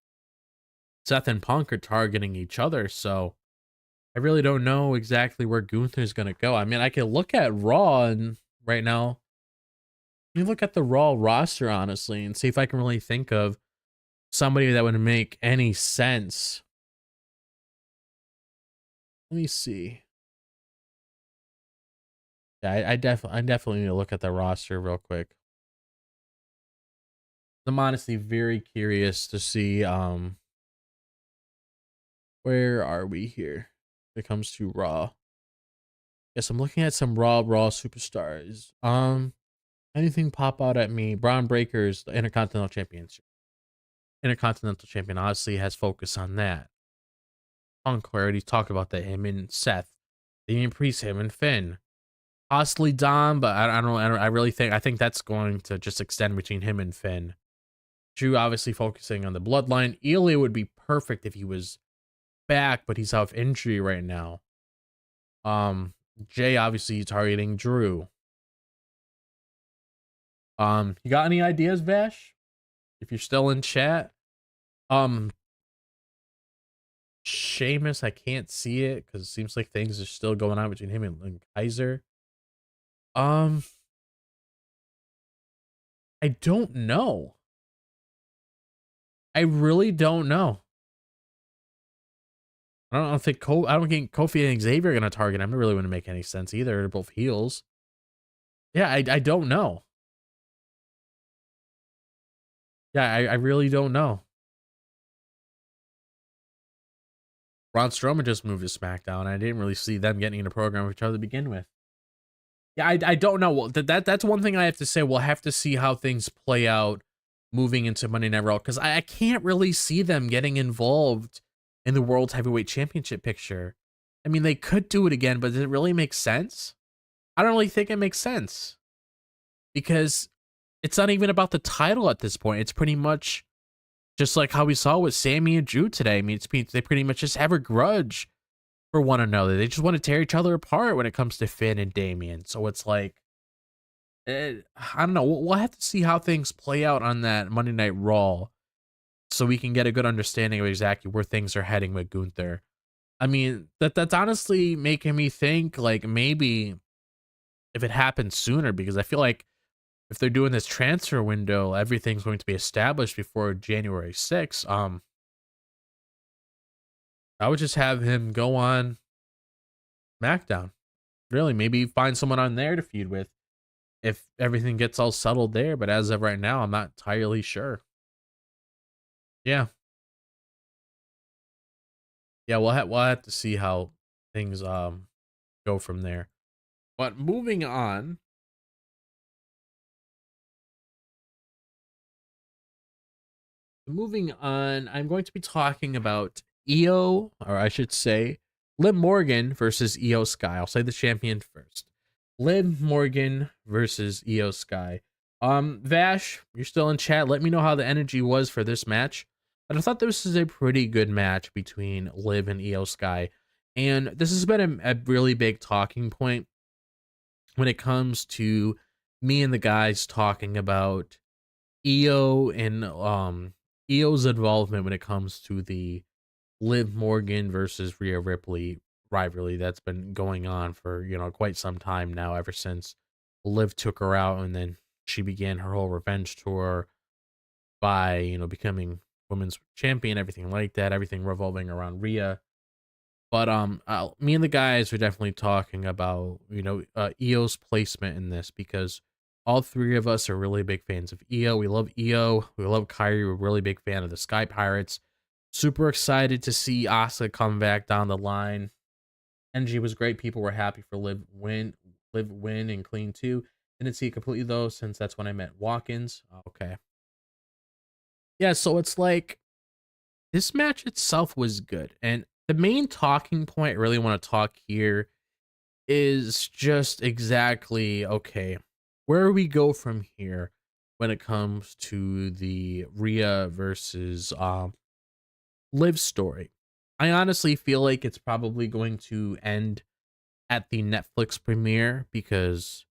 Seth and Punk are targeting each other. So I really don't know exactly where Gunther's gonna go. I mean, I can look at Raw and right now. Let me look at the Raw roster honestly and see if I can really think of somebody that would make any sense. Let me see. Yeah, I definitely need to look at the roster real quick. I'm honestly very curious to see where are we here when it comes to Raw. Yes, I'm looking at some Raw superstars. Anything pop out at me? Braun Breaker's the Intercontinental Championship. Intercontinental Champion obviously has focus on that. Punk, we already talked about that. Him and Seth. Damian Priest, him and Finn. Possibly Dom, but I think that's going to just extend between him and Finn. Drew obviously focusing on the Bloodline. Ilya would be perfect if he was back, but he's out of injury right now. Jay obviously targeting Drew. You got any ideas, Vash? If you're still in chat. Sheamus, I can't see it because it seems like things are still going on between him and Kaiser. I don't know. I really don't know. I don't think Kofi and Xavier are gonna target him. It really wouldn't make any sense either. They're both heels. Yeah, I don't know. Yeah, I really don't know. Braun Strowman just moved to SmackDown. I didn't really see them getting in a program with each other to begin with. Yeah, I don't know. Well, that's one thing I have to say. We'll have to see how things play out moving into Monday Night Raw because I can't really see them getting involved in the World Heavyweight Championship picture. I mean, they could do it again, but does it really make sense? I don't really think it makes sense because it's not even about the title at this point. It's pretty much just like how we saw with Sammy and Drew today. I mean, they pretty much just have a grudge for one another. They just want to tear each other apart when it comes to Finn and Damian. So it's like, I don't know. We'll have to see how things play out on that Monday Night Raw so we can get a good understanding of exactly where things are heading with Gunther. I mean, that's honestly making me think like maybe if it happens sooner, because I feel like if they're doing this transfer window, everything's going to be established before January 6th. I would just have him go on SmackDown. Really, maybe find someone on there to feud with if everything gets all settled there. But as of right now, I'm not entirely sure. Yeah. Yeah, we'll have to see how things go from there. But moving on. I'm going to be talking about Io, or I should say, Liv Morgan versus Io Sky. I'll say the champion first. Liv Morgan versus Io Sky. Vash, you're still in chat. Let me know how the energy was for this match. But I thought this was a pretty good match between Liv and Io Sky. And this has been a really big talking point when it comes to me and the guys talking about Io and Io's involvement when it comes to the Liv Morgan versus Rhea Ripley rivalry that's been going on for, quite some time now, ever since Liv took her out and then she began her whole revenge tour by, becoming women's champion, everything like that, everything revolving around Rhea. But me and the guys are definitely talking about, Io's placement in this because all three of us are really big fans of Io. We love Io. We love Kyrie. We're a really big fan of the Sky Pirates. Super excited to see Asuka come back down the line. Energy was great. People were happy for Liv win and clean too. Didn't see it completely though, since that's when I met Whawkins. Okay. Yeah, so it's like this match itself was good. And the main talking point I really want to talk here is just exactly, okay, where we go from here when it comes to the Rhea versus Liv story. I honestly feel like it's probably going to end at the Netflix premiere because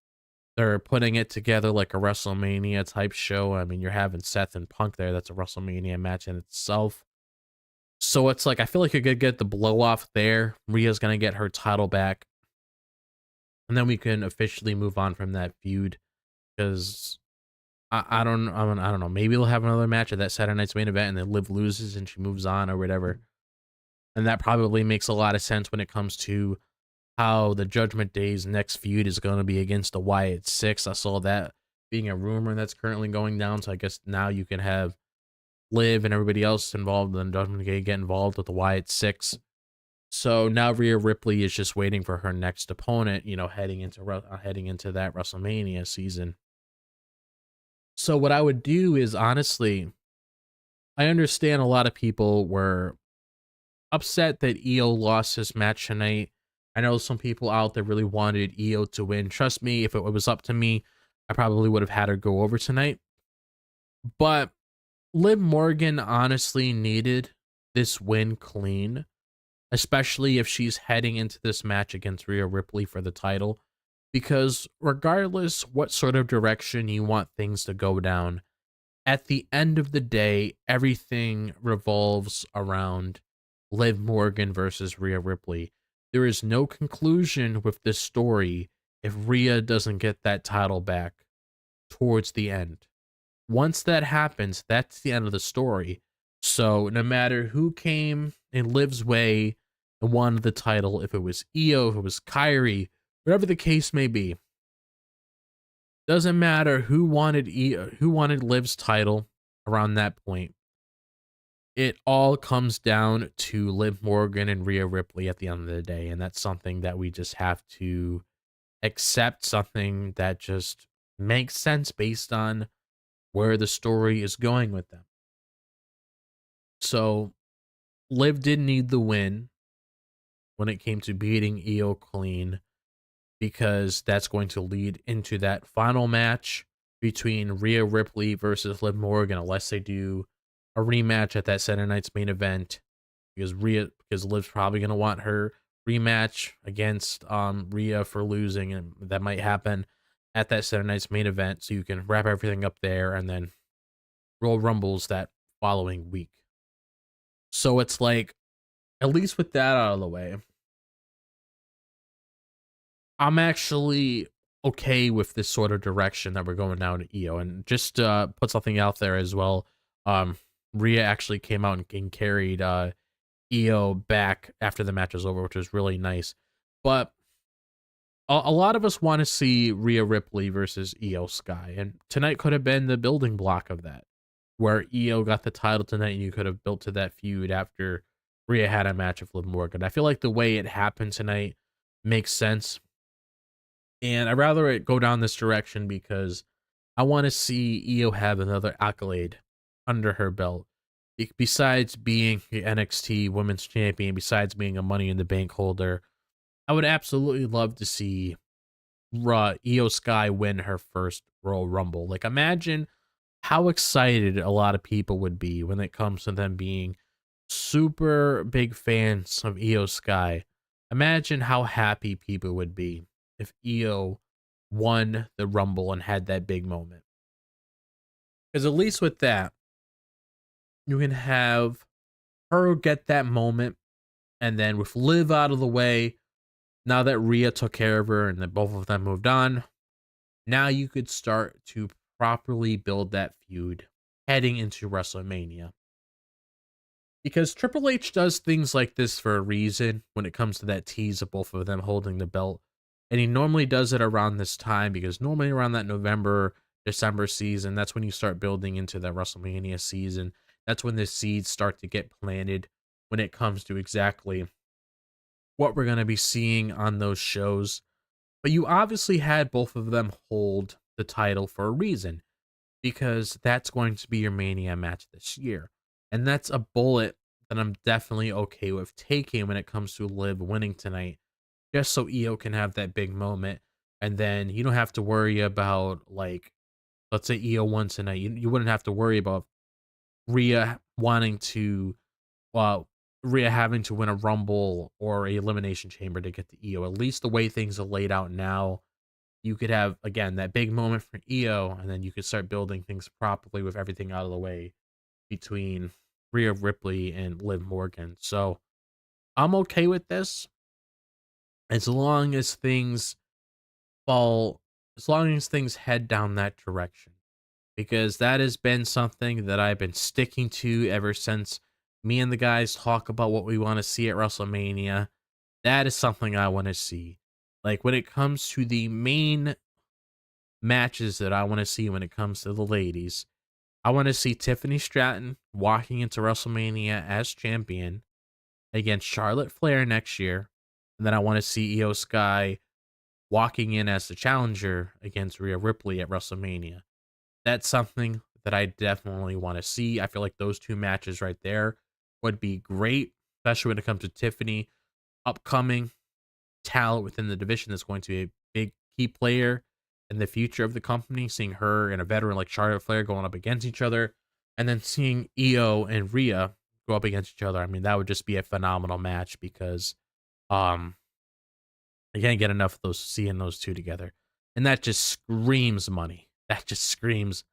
they're putting it together like a WrestleMania type show. I mean, you're having Seth and Punk there. That's a WrestleMania match in itself. So it's like, I feel like you could get the blow off there. Rhea's going to get her title back. And then we can officially move on from that feud. Because I don't know. Maybe we'll have another match at that Saturday night's main event and then Liv loses and she moves on or whatever. And that probably makes a lot of sense when it comes to how the Judgment Day's next feud is going to be against the Wyatt Six. I saw that being a rumor that's currently going down. So I guess now you can have Liv and everybody else involved in Judgment Day get involved with the Wyatt Six. So now Rhea Ripley is just waiting for her next opponent, you know, heading into that WrestleMania season. So what I would do is, honestly, I understand a lot of people were upset that Io lost his match tonight. I know some people out there really wanted Io to win. Trust me, if it was up to me, I probably would have had her go over tonight. But Liv Morgan honestly needed this win clean, especially if she's heading into this match against Rhea Ripley for the title. Because regardless what sort of direction you want things to go down, at the end of the day, everything revolves around Liv Morgan versus Rhea Ripley. There is no conclusion with this story if Rhea doesn't get that title back towards the end. Once that happens, that's the end of the story. So no matter who came in Liv's way and won the title, if it was Io, if it was Kyrie, whatever the case may be, doesn't matter who wanted Liv's title around that point. It all comes down to Liv Morgan and Rhea Ripley at the end of the day, and that's something that we just have to accept, something that just makes sense based on where the story is going with them. So Liv did need the win when it came to beating Io clean, because that's going to lead into that final match between Rhea Ripley versus Liv Morgan, unless they do a rematch at that Saturday night's main event, because Liv's probably going to want her rematch against Rhea for losing, and that might happen at that Saturday night's main event, so you can wrap everything up there and then Royal Rumbles that following week. So it's like, at least with that out of the way, I'm actually okay with this sort of direction that we're going down to Io. And just put something out there as well, Rhea actually came out and carried Io back after the match was over, which was really nice. But a lot of us want to see Rhea Ripley versus Io Sky, and tonight could have been the building block of that, where Io got the title tonight and you could have built to that feud after Rhea had a match with Liv Morgan. I feel like the way it happened tonight makes sense, and I'd rather it go down this direction because I want to see Io have another accolade under her belt. Besides being the NXT Women's Champion, besides being a Money in the Bank holder, I would absolutely love to see Io Sky win her first Royal Rumble. Like, imagine how excited a lot of people would be when it comes to them being super big fans of Io Sky. Imagine how happy people would be if Io won the Rumble and had that big moment. Because at least with that, you can have her get that moment, and then with Liv out of the way, now that Rhea took care of her and that both of them moved on, now you could start to properly build that feud heading into WrestleMania. Because Triple H does things like this for a reason when it comes to that tease of both of them holding the belt. And he normally does it around this time, because normally around that November, December season, that's when you start building into that WrestleMania season. That's when the seeds start to get planted when it comes to exactly what we're going to be seeing on those shows. But you obviously had both of them hold the title for a reason, because that's going to be your Mania match this year. And that's a bullet that I'm definitely okay with taking when it comes to Liv winning tonight, just so Io can have that big moment. And then you don't have to worry about, like, let's say Io won tonight. You wouldn't have to worry about Rhea wanting to, well, Rhea having to win a Rumble or a Elimination Chamber to get to Io. At least the way things are laid out now, you could have, again, that big moment for Io, and then you could start building things properly with everything out of the way between Rhea Ripley and Liv Morgan. So I'm okay with this as long as things fall, as long as things head down that direction, because that has been something that I've been sticking to ever since me and the guys talk about what we want to see at WrestleMania. That is something I want to see. Like, when it comes to the main matches that I want to see when it comes to the ladies, I want to see Tiffany Stratton walking into WrestleMania as champion against Charlotte Flair next year. And then I want to see Io Sky walking in as the challenger against Rhea Ripley at WrestleMania. That's something that I definitely want to see. I feel like those two matches right there would be great, especially when it comes to Tiffany, upcoming talent within the division that's going to be a big key player in the future of the company. Seeing her and a veteran like Charlotte Flair going up against each other, and then seeing Io and Rhea go up against each other. I mean, that would just be a phenomenal match, because I can't get enough of those, seeing those two together. And that just screams money. That just screams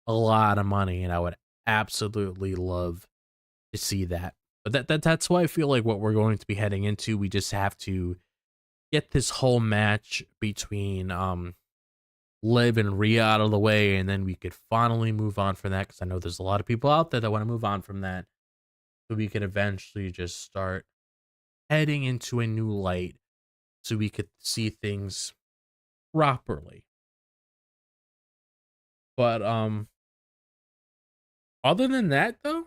a lot of money, and I would absolutely love to see that. But that's why I feel like what we're going to be heading into, we just have to get this whole match between Liv and Rhea out of the way, and then we could finally move on from that, because I know there's a lot of people out there that want to move on from that, so we can eventually just start heading into a new light, so we could see things properly. But other than that, though,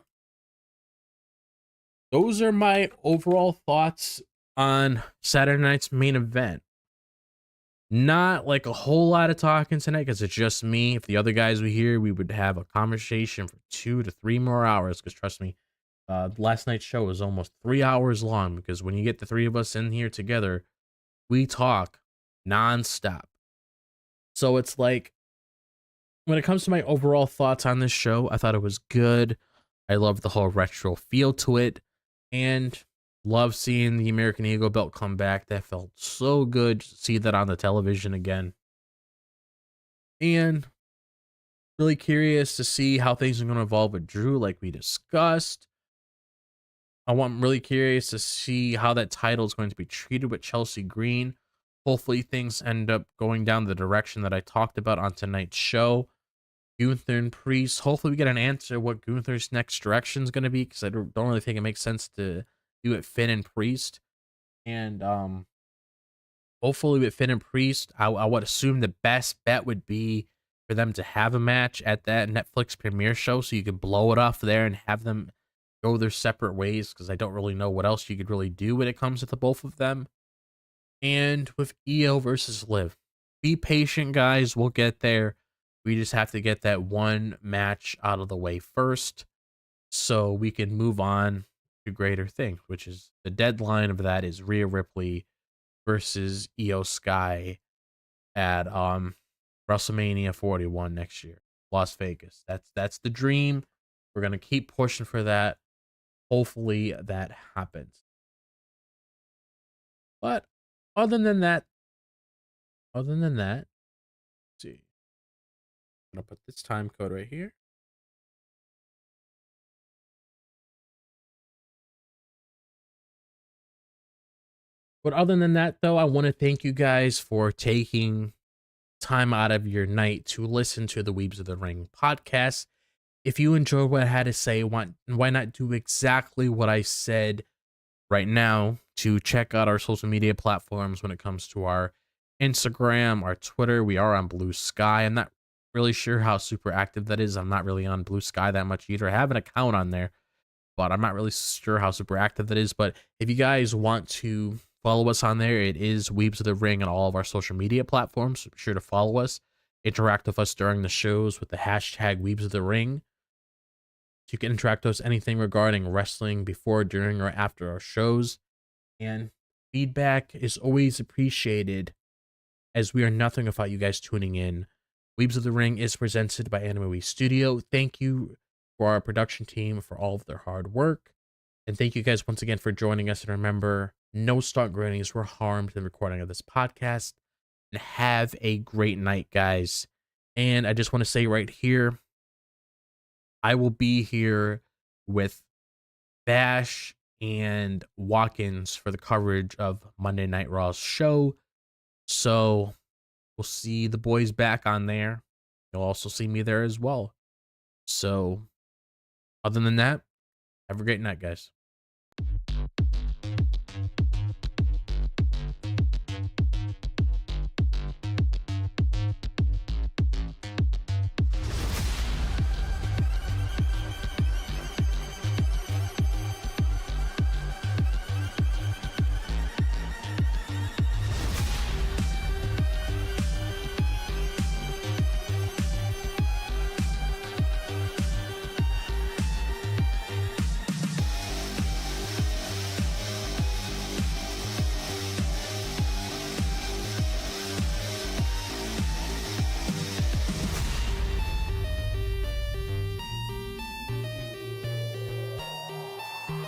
those are my overall thoughts on Saturday night's main event. Not like a whole lot of talking tonight, because it's just me. If the other guys were here, we would have a conversation for 2 to 3 more hours, because trust me, last night's show was almost 3 hours long, because when you get the three of us in here together, we talk nonstop. So it's like, when it comes to my overall thoughts on this show, I thought it was good. I love the whole retro feel to it, and love seeing the American Eagle belt come back. That felt so good to see that on the television again. And really curious to see how things are going to evolve with Drew, like we discussed. I'm really curious to see how that title is going to be treated with Chelsea Green. Hopefully things end up going down the direction that I talked about on tonight's show. Gunther and Priest. Hopefully we get an answer what Gunther's next direction is going to be, because I don't really think it makes sense to do it Finn and Priest. And hopefully with Finn and Priest, I would assume the best bet would be for them to have a match at that Netflix premiere show, so you could blow it off there and have them go their separate ways, because I don't really know what else you could really do when it comes to the both of them. And with Io versus Liv, be patient, guys. We'll get there. We just have to get that one match out of the way first, so we can move on to greater things, which is the deadline of that is Rhea Ripley versus Io Sky at WrestleMania 41 next year, Las Vegas. That's the dream. We're gonna keep pushing for that. Hopefully that happens. But other than that, let's see. I'm gonna put this time code right here. But other than that, though, I want to thank you guys for taking time out of your night to listen to the Weebs of the Ring podcast. If you enjoyed what I had to say, why not do exactly what I said right now, to check out our social media platforms when it comes to our Instagram, our Twitter. We are on Blue Sky. I'm not really sure how super active that is. I'm not really on Blue Sky that much either. I have an account on there, but I'm not really sure how super active that is. But if you guys want to follow us on there, it is Weebs of the Ring on all of our social media platforms. So be sure to follow us, interact with us during the shows with the hashtag Weebs of the Ring. So you can interact with us anything regarding wrestling before, during, or after our shows. And feedback is always appreciated, as we are nothing without you guys tuning in. Weebs of the Ring is presented by AniMA W3 Studio. Thank you for our production team for all of their hard work. And thank you guys once again for joining us. And remember, no stunt grannies were harmed in the recording of this podcast. And have a great night, guys. And I just want to say right here, I will be here with Vash and Whawkins for the coverage of Monday Night Raw's show. So we'll see the boys back on there. You'll also see me there as well. So other than that, have a great night, guys.